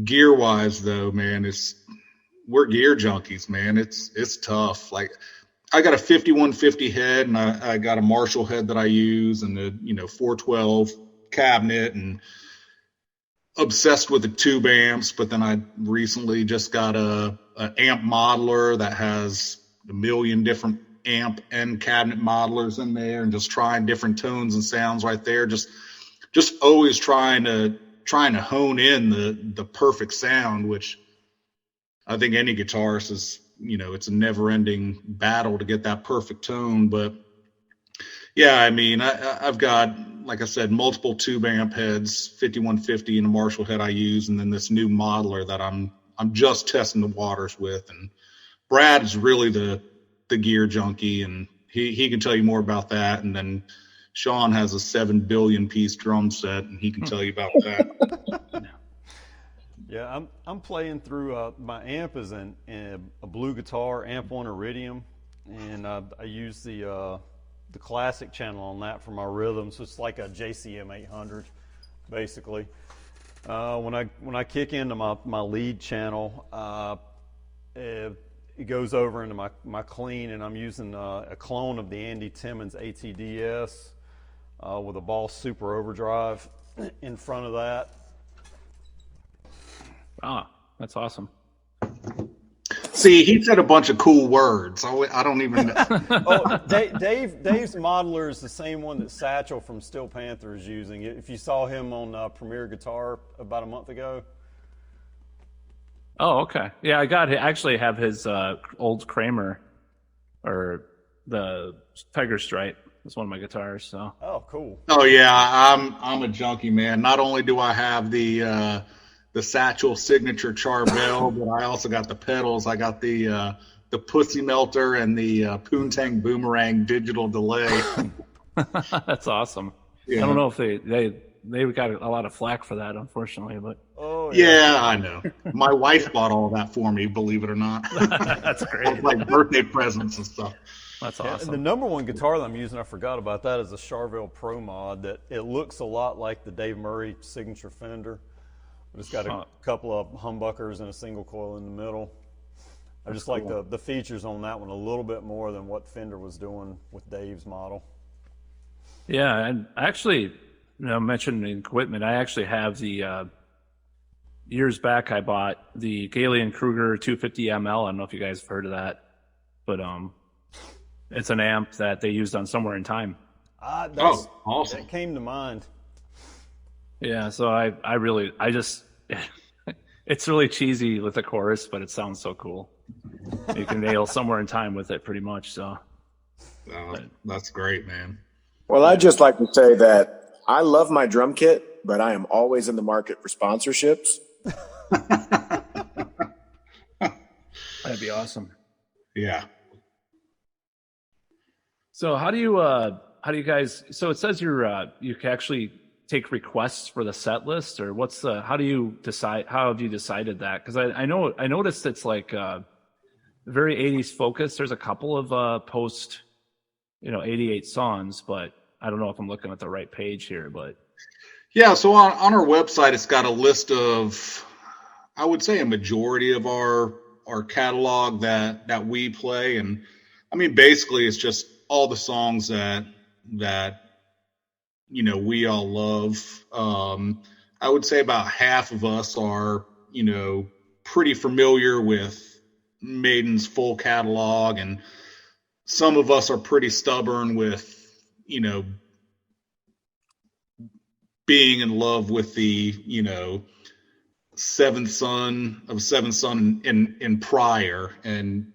gear wise though, man, we're gear junkies, man. It's tough. Like I got a 5150 head, and I got a Marshall head that I use, and the 412 cabinet, and obsessed with the tube amps. But then I recently just got a amp modeler that has a million different amp and cabinet modelers in there, and just trying different tones and sounds right there. Just always trying to hone in the perfect sound, which I think any guitarist is, it's a never ending battle to get that perfect tone. But yeah, I mean, I've got, like I said, multiple tube amp heads, 5150 and a Marshall head I use, and then this new modeler that I'm just testing the waters with. And Brad is really the gear junkie, and he can tell you more about that. And then Sean has a 7 billion piece drum set, and he can tell you about that. Yeah, I'm playing through my amp is in a Blue Guitar Amp One Iridium, and I use the classic channel on that for my rhythms. So it's like a JCM 800, basically. When I kick into my lead channel, it goes over into my clean, and I'm using a clone of the Andy Timmons ATDS with a Boss Super Overdrive in front of that. Ah, that's awesome. See, he said a bunch of cool words. I don't even know. Oh, Dave's modeler is the same one that Satchel from Steel Panther is using. If you saw him on Premier Guitar about a month ago. Oh, okay. Yeah, I actually have his old Kramer, or the Tiger Stripe. It's one of my guitars. So. Oh, cool. Oh yeah, I'm a junkie, man. Not only do I have the Satchel signature Charvel, but I also got the pedals. I got the Pussy Melter and the Poontang Boomerang digital delay. That's awesome. Yeah. I don't know if they got a lot of flack for that, unfortunately, but Oh yeah, I know. My wife bought all that for me, believe it or not. that's great. Like birthday presents and stuff. That's And the awesome. number one guitar that I'm using, I forgot about that, is a Charvel Pro Mod that it looks a lot like the Dave Murray signature Fender. But it's got a couple of humbuckers and a single coil in the middle. I just like the features on that one a little bit more than what Fender was doing with Dave's model. Yeah, and actually, mentioning equipment, I actually have the years back. I bought the Galen Kruger 250 ML. I don't know if you guys have heard of that, but it's an amp that they used on Somewhere in Time. Oh, awesome. That came to mind. Yeah, so I just it's really cheesy with the chorus, but it sounds so cool. You can nail Somewhere in Time with it pretty much. So That's great, man. Well, I'd just like to say that I love my drum kit, but I am always in the market for sponsorships. that'd be awesome. Yeah. So how do you guys? So it says you can actually take requests for the set list, or what's the? How do you decide? How have you decided that? Because I noticed it's like very 80s focused. There's a couple of post 88 songs, but I don't know if I'm looking at the right page here. But Yeah, so on our website, it's got a list of, I would say, a majority of our catalog that we play, and I mean, basically, it's just all the songs that we all love. I would say about half of us are pretty familiar with Maiden's full catalog, and some of us are pretty stubborn with being in love with the Seventh Son in Prior, and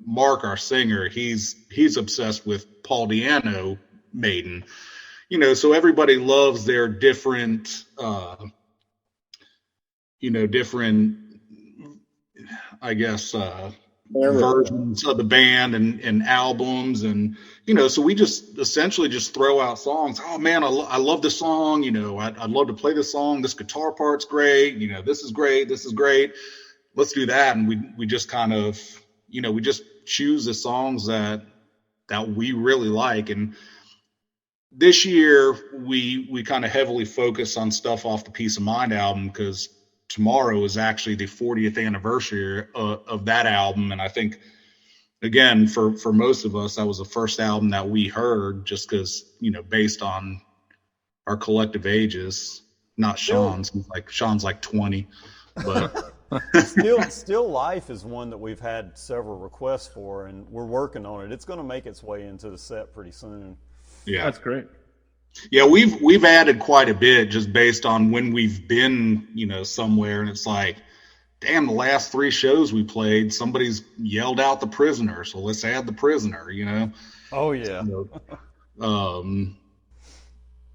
Mark, our singer, he's obsessed with Paul Di'Anno Maiden. So everybody loves their different different, I guess, versions of the band and albums, and so we just essentially just throw out songs. Oh man, I love this song. I'd love to play this song. This guitar part's great. This is great. This is great. Let's do that. And we just kind of we just choose the songs that we really like. And this year we kind of heavily focus on stuff off the Peace of Mind album, because tomorrow is actually the 40th anniversary of that album. And I think, again, for most of us, that was the first album that we heard, just because, based on our collective ages, not Sean's. Sean's like 20, but Still Life is one that we've had several requests for, and we're working on it. It's going to make its way into the set pretty soon. yeah, that's great. Yeah, we've added quite a bit just based on when we've been, somewhere, and it's like, damn, the last 3 shows we played, somebody's yelled out The Prisoner, so let's add The Prisoner, Oh yeah.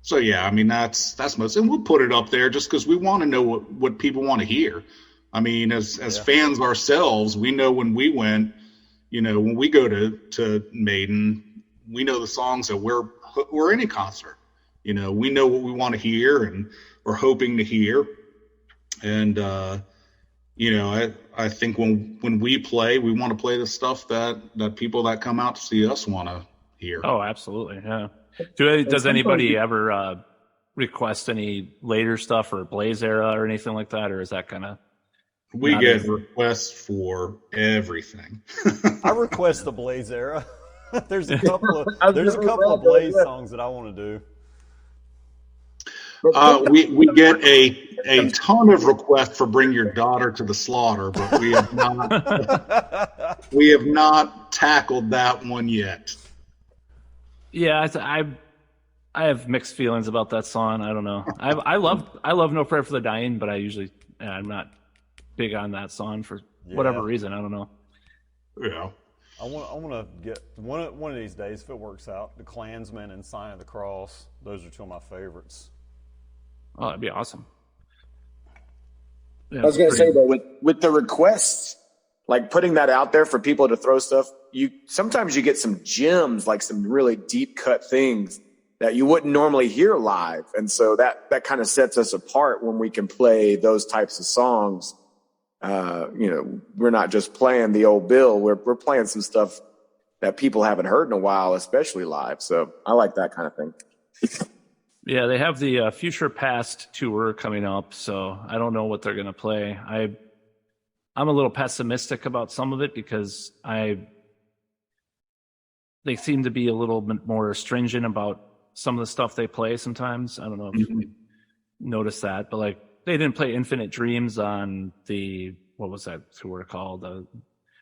So yeah, I mean that's most, and we'll put it up there just because we want to know what people want to hear. I mean, as fans ourselves, we know when we went, when we go to Maiden, we know the songs that we're any concert. We know what we want to hear and we're hoping to hear. And, I think when we play, we want to play the stuff that people that come out to see us want to hear. Oh, absolutely. Yeah. Does anybody ever request any later stuff or Blaze era or anything like that? Or is that kind of... We get requests for everything. I request the Blaze era. There's a couple of Blaze songs that I want to do. We get a ton of requests for Bring Your Daughter to the Slaughter, but we have not tackled that one yet. Yeah, I have mixed feelings about that song. I don't know. I love No Prayer for the Dying, but I'm not big on that song for whatever reason. I don't know. Yeah. I want to get one of these days, if it works out, The Klansman and Sign of the Cross. Those are 2 of my favorites. Oh, that'd be awesome. Yeah, I was going to say though, with the requests, like putting that out there for people to throw stuff, sometimes you get some gems, like some really deep cut things that you wouldn't normally hear live, and so that kind of sets us apart when we can play those types of songs. We're not just playing the old bill; we're playing some stuff that people haven't heard in a while, especially live. So I like that kind of thing. Yeah, they have the Future Past tour coming up, so I don't know what they're going to play. I'm a little pessimistic about some of it because they seem to be a little bit more stringent about some of the stuff they play sometimes. I don't know if you noticed that, but like they didn't play Infinite Dreams on the, what was that tour called? The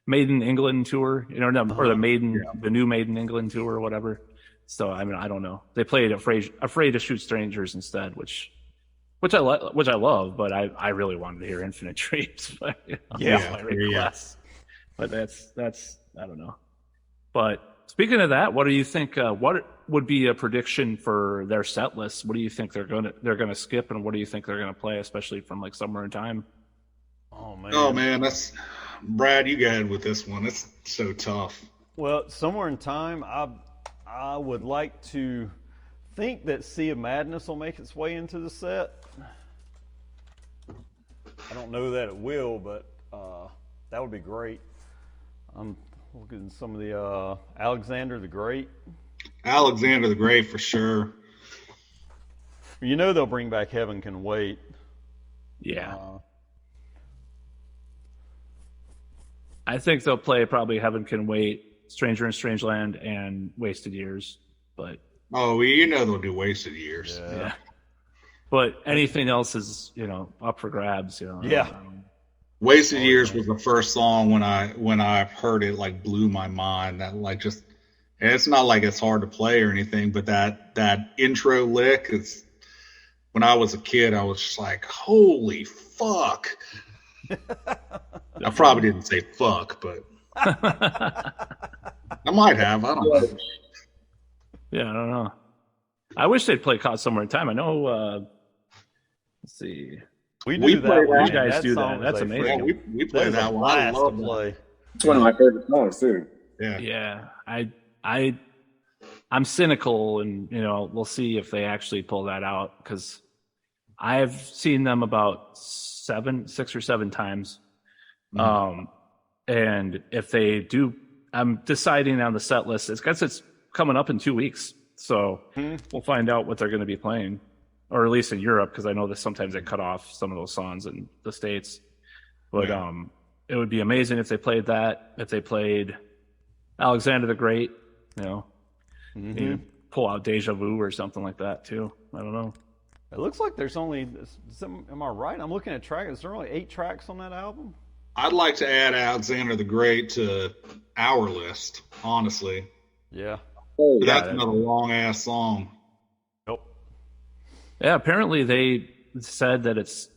Maiden England tour, or the new Maiden England tour or whatever. So I mean, I don't know. They played Afraid to Shoot Strangers instead, which I love, but I really wanted to hear Infinite Dreams. But, my request. But that's I don't know. But speaking of that, what do you think? What would be a prediction for their set list? What do you think they're gonna skip, and what do you think they're gonna play, especially from like Somewhere in Time? Oh man, that's Brad. You got it with this one. It's so tough. Well, Somewhere in Time, I would like to think that Sea of Madness will make its way into the set. I don't know that it will, but that would be great. I'm looking at some of the Alexander the Great. Alexander the Great for sure. You know they'll bring back Heaven Can Wait. Yeah. I think they'll play probably Heaven Can Wait, Stranger in Strangeland, and Wasted Years. But they'll do Wasted Years. Yeah. But anything else is, up for grabs. Yeah. Wasted Years was the first song when I heard it, like blew my mind. That like just, and it's not like it's hard to play or anything, but that intro lick is. When I was a kid, I was just like, holy fuck. I probably didn't say fuck, but I might have. I don't know. Yeah, I don't know. I wish they'd play Caught Somewhere in Time. I know. Let's see. We do that. You guys do that. That's amazing. Yeah, we play that one. I love play. It's one of my favorite songs too. Yeah. Yeah. I'm cynical, and we'll see if they actually pull that out, because I've seen them about 6 or 7 times. And if they do, I'm deciding on the set list. It's coming up in 2 weeks, so we'll find out what they're going to be playing, or at least in Europe, because I know that sometimes they cut off some of those songs in the States. But it would be amazing if they played that. If they played Alexander the Great, maybe pull out Deja Vu or something like that too. I don't know. It looks like there's only. Am I right? I'm looking at tracks. Is there only 8 tracks on that album? I'd like to add Alexander the Great to our list, honestly. Yeah. But that's another long ass song. Nope. Yeah, apparently they said that it's.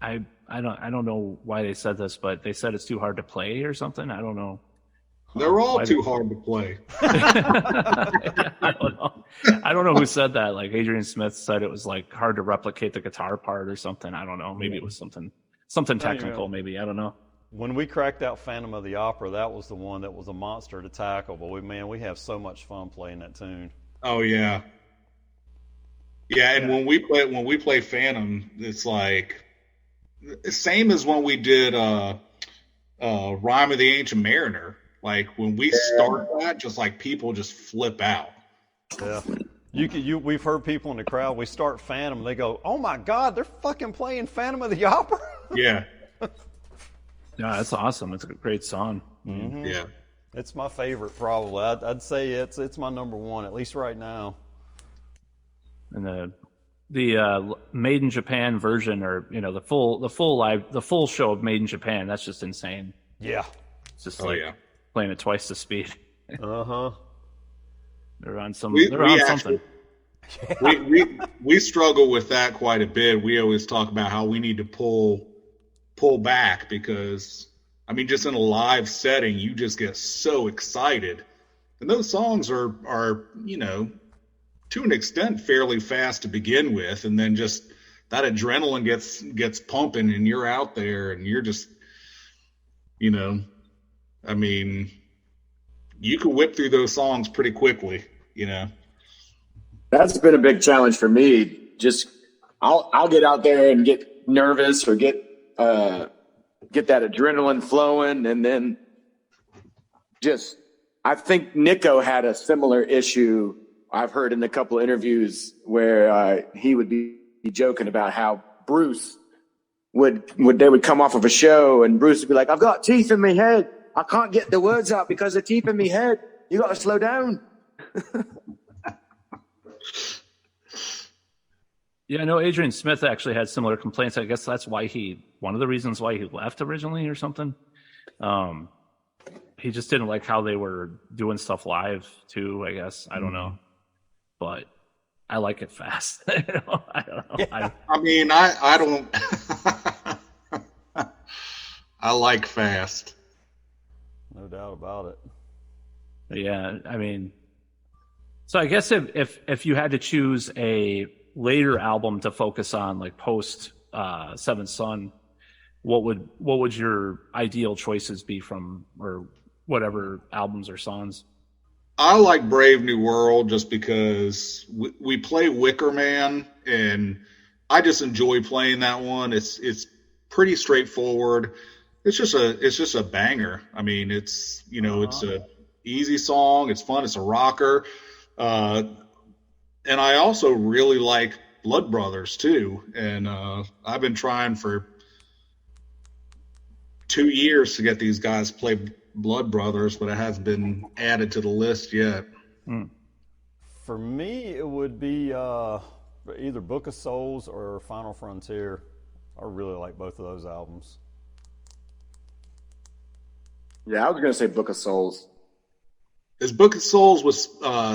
I don't know why they said this, but they said it's too hard to play or something. I don't know. They're all too hard to play. I don't know. I don't know who said that. Like Adrian Smith said it was like hard to replicate the guitar part or something. I don't know. Maybe it was something technical. Maybe, I don't know. When we cracked out Phantom of the Opera, that was the one that was a monster to tackle. But we have so much fun playing that tune. Oh yeah. Yeah, and when we play Phantom, it's like same as when we did Rhyme of the Ancient Mariner. Like when we start that, just like people just flip out. Yeah. We've heard people in the crowd, we start Phantom, they go, oh my God, they're fucking playing Phantom of the Opera? Yeah. Yeah, that's awesome. It's a great song. Mm-hmm. Yeah. It's my favorite, probably. I'd say it's my number one, at least right now. And the Maiden Japan version, or the full show of Maiden Japan, that's just insane. Yeah. It's just playing it twice the speed. Uh-huh. They're on something. We struggle with that quite a bit. We always talk about how we need to pull back, because I mean, just in a live setting, you just get so excited, and those songs are to an extent fairly fast to begin with, and then just that adrenaline gets pumping, and you're out there, and you're just I mean, you can whip through those songs pretty quickly, That's been a big challenge for me. Just I'll get out there and get nervous or get that adrenaline flowing, and then I think Nico had a similar issue. I've heard in a couple of interviews where he would be joking about how Bruce they would come off of a show, and Bruce would be like, I've got teeth in my head. I can't get the words out because of teeth in my head. You got to slow down. Yeah, I know Adrian Smith actually had similar complaints. I guess that's why one of the reasons why he left originally or something. He just didn't like how they were doing stuff live too, I guess. I don't know. But I like it fast. I don't know. Yeah. I mean, I don't. I like fast. No doubt about it. Yeah, I mean, so I guess if you had to choose a later album to focus on, like post Seventh Son, what would your ideal choices be from, or whatever albums or songs? I like Brave New World just because we play Wicker Man, and I just enjoy playing that one. It's pretty straightforward. It's just a banger. I mean, it's it's a easy song. It's fun. It's a rocker. And I also really like Blood Brothers too. And I've been trying for 2 years to get these guys to play Blood Brothers, but it hasn't been added to the list yet. For me, it would be either Book of Souls or Final Frontier. I really like both of those albums. Yeah, I was going to say Book of Souls. Is Book of Souls with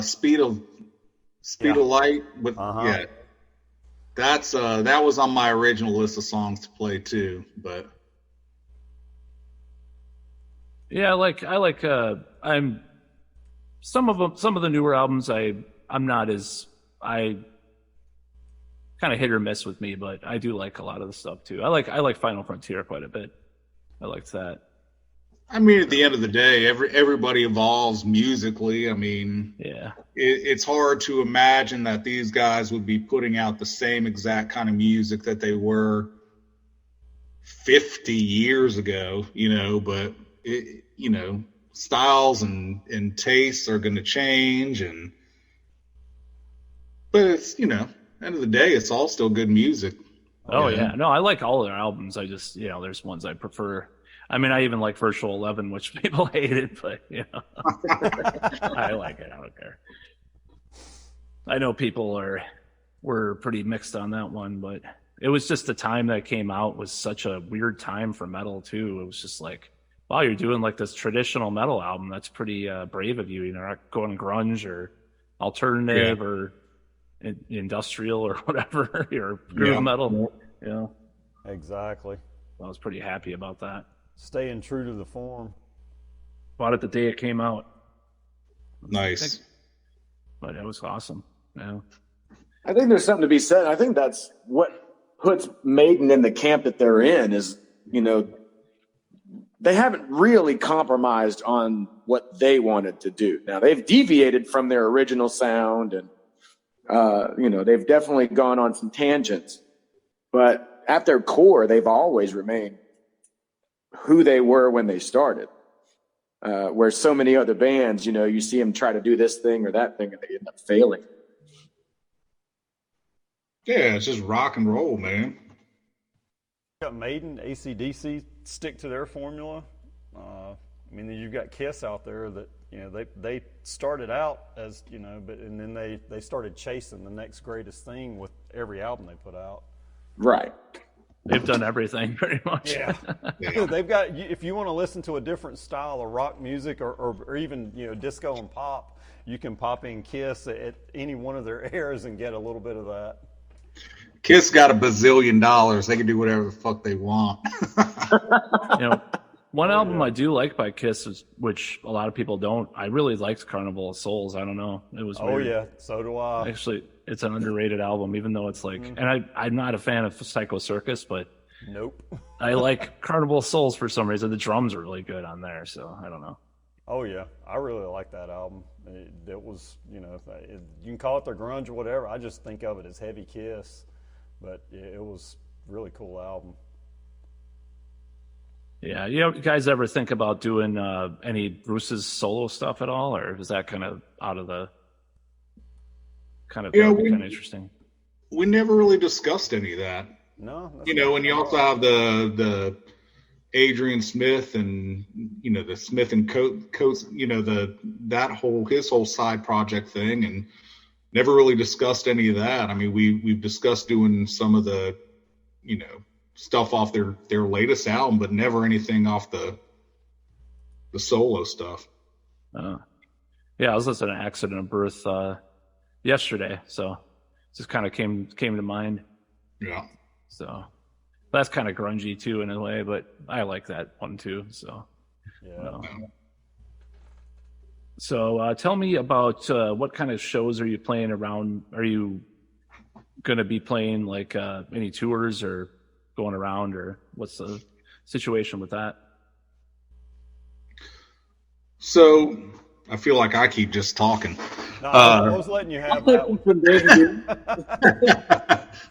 Speed of Light? But yeah, that's that was on my original list of songs to play too. But yeah, I'm some of the newer albums I'm not as I kind of hit or miss with me, but I do like a lot of the stuff too. I like Final Frontier quite a bit. I liked that. I mean, at the end of the day, everybody evolves musically. I mean, yeah, it's hard to imagine that these guys would be putting out the same exact kind of music that they were 50 years ago, but styles and tastes are going to change, but it's end of the day, it's all still good music. Oh yeah, no, I like all their albums. I just there's ones I prefer. I mean, I even like Virtual 11, which people hated, but I like it. I don't care. I know people were pretty mixed on that one, but it was just the time that it came out was such a weird time for metal too. It was just like, wow, you're doing like this traditional metal album. That's pretty brave of you. You're not going grunge or alternative or industrial or whatever. You're groove metal. Exactly. I was pretty happy about that. Staying true to the form. Bought it the day it came out. Nice. But it was awesome. Yeah. I think there's something to be said. I think that's what puts Maiden in the camp that they're in is, they haven't really compromised on what they wanted to do. Now, they've deviated from their original sound and, they've definitely gone on some tangents. But at their core, they've always remained who they were when they started. Where so many other bands, you see them try to do this thing or that thing and they end up failing. Yeah, it's just rock and roll, man. You've got Maiden, AC/DC stick to their formula. I mean, you've got Kiss out there that they started out as and then they started chasing the next greatest thing with every album they put out. Right. They've done everything pretty much. Yeah. They've got, if you want to listen to a different style of rock music or even disco and pop, you can pop in Kiss at any one of their eras and get a little bit of that. Kiss got $1 bazillion. They can do whatever the fuck they want. One album I do like by Kiss is, which a lot of people don't. I really liked Carnival of Souls. I don't know. It was weird. Oh yeah, so do I. Actually, it's an underrated album, even though it's like, and I'm not a fan of Psycho Circus, but nope. I like Carnival of Souls for some reason. The drums are really good on there, so I don't know. Oh yeah, I really like that album. It was, you can call it their grunge or whatever. I just think of it as heavy Kiss, but it was a really cool album. Yeah, you guys ever think about doing any Bruce's solo stuff at all, or is that kind of out of the kind of interesting? We never really discussed any of that. No, and you also have the Adrian Smith and the Smith and Coates, his whole side project thing, and never really discussed any of that. I mean, we've discussed doing some of the, stuff off their latest album, but never anything off the solo stuff. Yeah, I was listening to Accident of Birth yesterday, so just kind of came to mind. Yeah. So that's kind of grungy too in a way, but I like that one too. So Yeah. So tell me about what kind of shows are you playing around? Are you going to be playing like any tours or going around, or what's the situation with that? So I feel like I keep just talking. No, I was letting you have that one.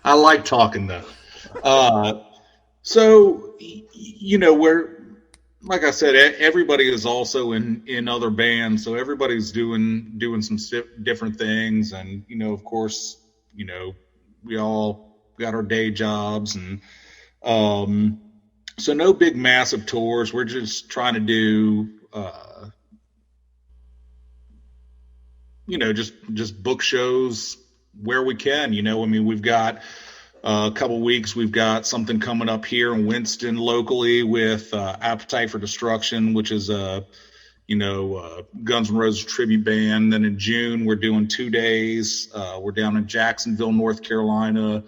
I like talking though. So we're, like I said, everybody is also in other bands, so everybody's doing some different things, and of course, we all got our day jobs, and so no big massive tours. We're just trying to do just book shows where we can. I mean, we've got a couple weeks. We've got something coming up here in Winston locally with Appetite for Destruction, which is a Guns N' Roses tribute band. Then in June, we're doing 2 days. We're down in Jacksonville, North Carolina.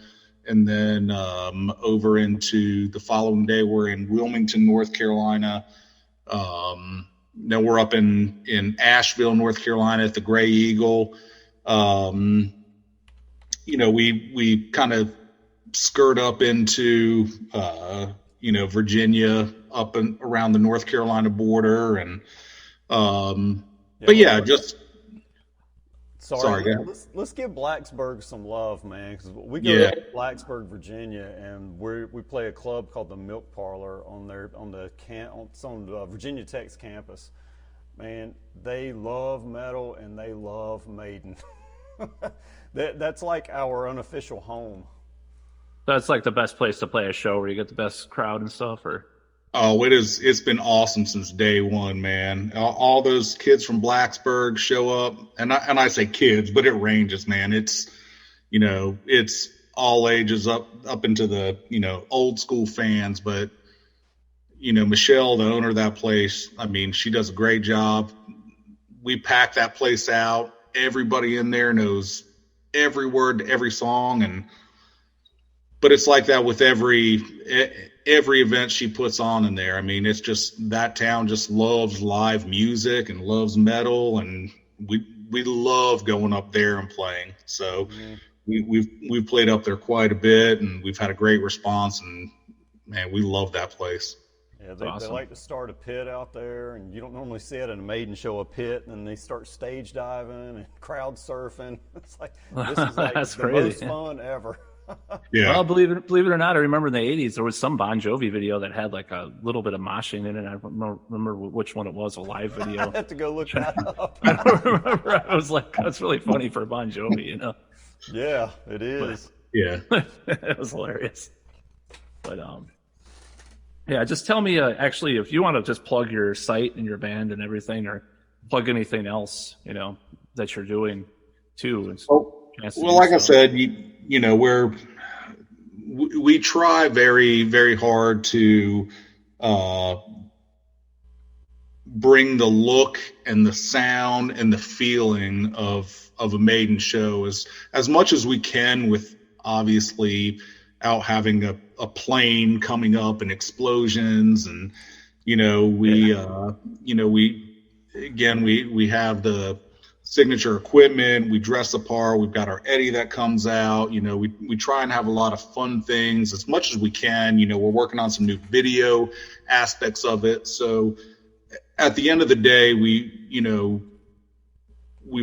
And then over into the following day, we're in Wilmington, North Carolina. Then we're up in Asheville, North Carolina at the Gray Eagle. We kind of skirt up into, Virginia, up and around the North Carolina border. And, Sorry, go ahead. Let's give Blacksburg some love, man, because we go to Blacksburg, Virginia, and we play a club called the Milk Parlor on the Virginia Tech's campus. Man, they love metal and they love Maiden. That's like our unofficial home. That's like the best place to play a show where you get the best crowd and stuff, or? Oh, it's been awesome since day one, man. All those kids from Blacksburg show up, and I say kids, but it ranges, man. It's all ages up into the old school fans, but Michelle, the owner of that place, I mean, she does a great job. We pack that place out. Everybody in there knows every word to every song, but it's like that with every event she puts on in there. I mean, it's just that town just loves live music and loves metal, and we love going up there and playing. So we've played up there quite a bit, and we've had a great response, and man, we love that place. Yeah, they like to start a pit out there, and you don't normally see it in a Maiden show, a pit, and then they start stage diving and crowd surfing. It's like, this is like That's the crazy. most fun ever. Yeah. Well, believe it or not, I remember in the 80s there was some Bon Jovi video that had like a little bit of moshing in it. I don't remember which one it was, a live video. I have to go look that up. I don't remember. I was like, that's really funny for Bon Jovi, Yeah, it is. But, it was hilarious. But yeah, just tell me actually if you want to just plug your site and your band and everything, or plug anything else that you're doing too. Well, like I said, we try very, very hard to bring the look and the sound and the feeling of a Maiden show as much as we can, with obviously out having a plane coming up and explosions, and we have the signature equipment. We dress the part. We've got our Eddie that comes out. We try and have a lot of fun things as much as we can. We're working on some new video aspects of it. So at the end of the day, we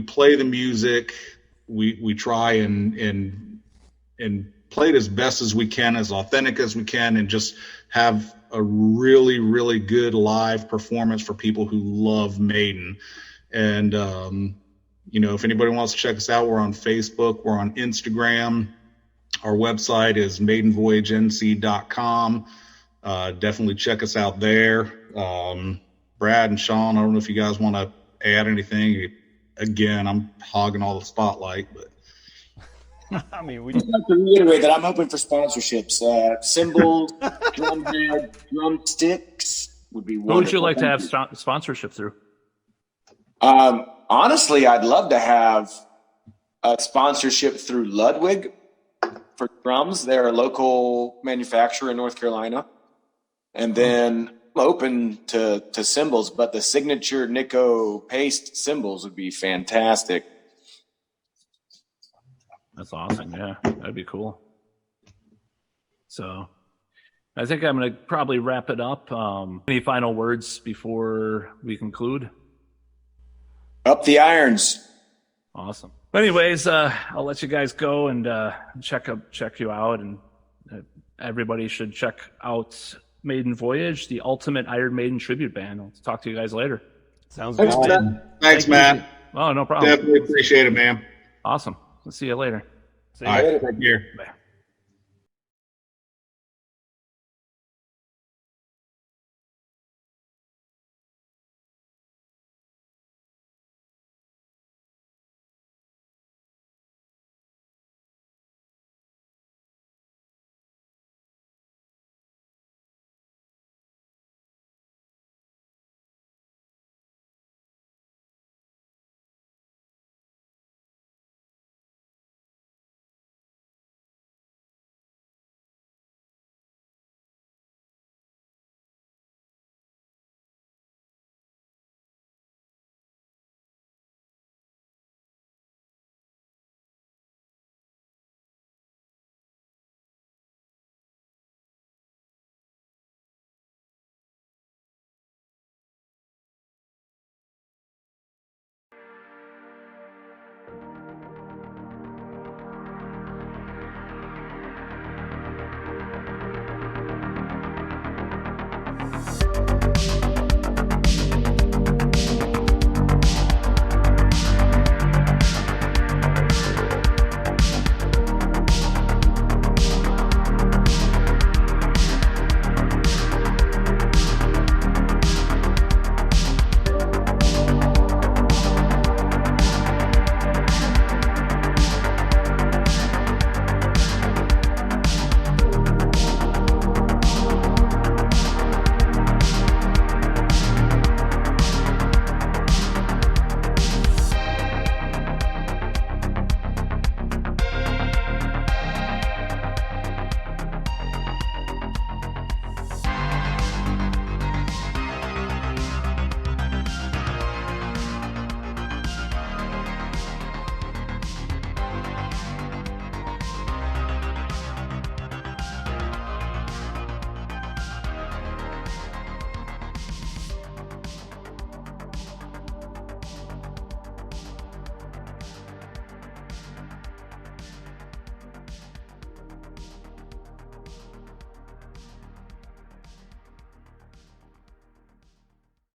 play the music. We try and play it as best as we can, as authentic as we can, and just have a really, really good live performance for people who love Maiden. And, if anybody wants to check us out, we're on Facebook, we're on Instagram. Our website is maidenvoyagenc.com. Definitely check us out there. Brad and Sean, I don't know if you guys want to add anything. Again, I'm hogging all the spotlight, but I mean, we I'd like to reiterate that I'm hoping for sponsorships. Cymbals, drumhead, drumsticks would be wonderful. Who would you like to Thank have you. sponsorship through? Honestly, I'd love to have a sponsorship through Ludwig for drums. They're a local manufacturer in North Carolina. And then I'm open to cymbals, but the signature Nico paste cymbals would be fantastic. That's awesome. Yeah, that'd be cool. So I think I'm going to probably wrap it up. Any final words before we conclude? Up the irons. Awesome. Anyways, I'll let you guys go and check you out, and everybody should check out Maiden Voyage, the ultimate Iron Maiden tribute band. I'll talk to you guys later. sounds good. Thanks, man. Matt. Thanks, Matt. Oh, no problem. Definitely appreciate it, man. Awesome. We'll see you later. See All ya. right, take care. Bye.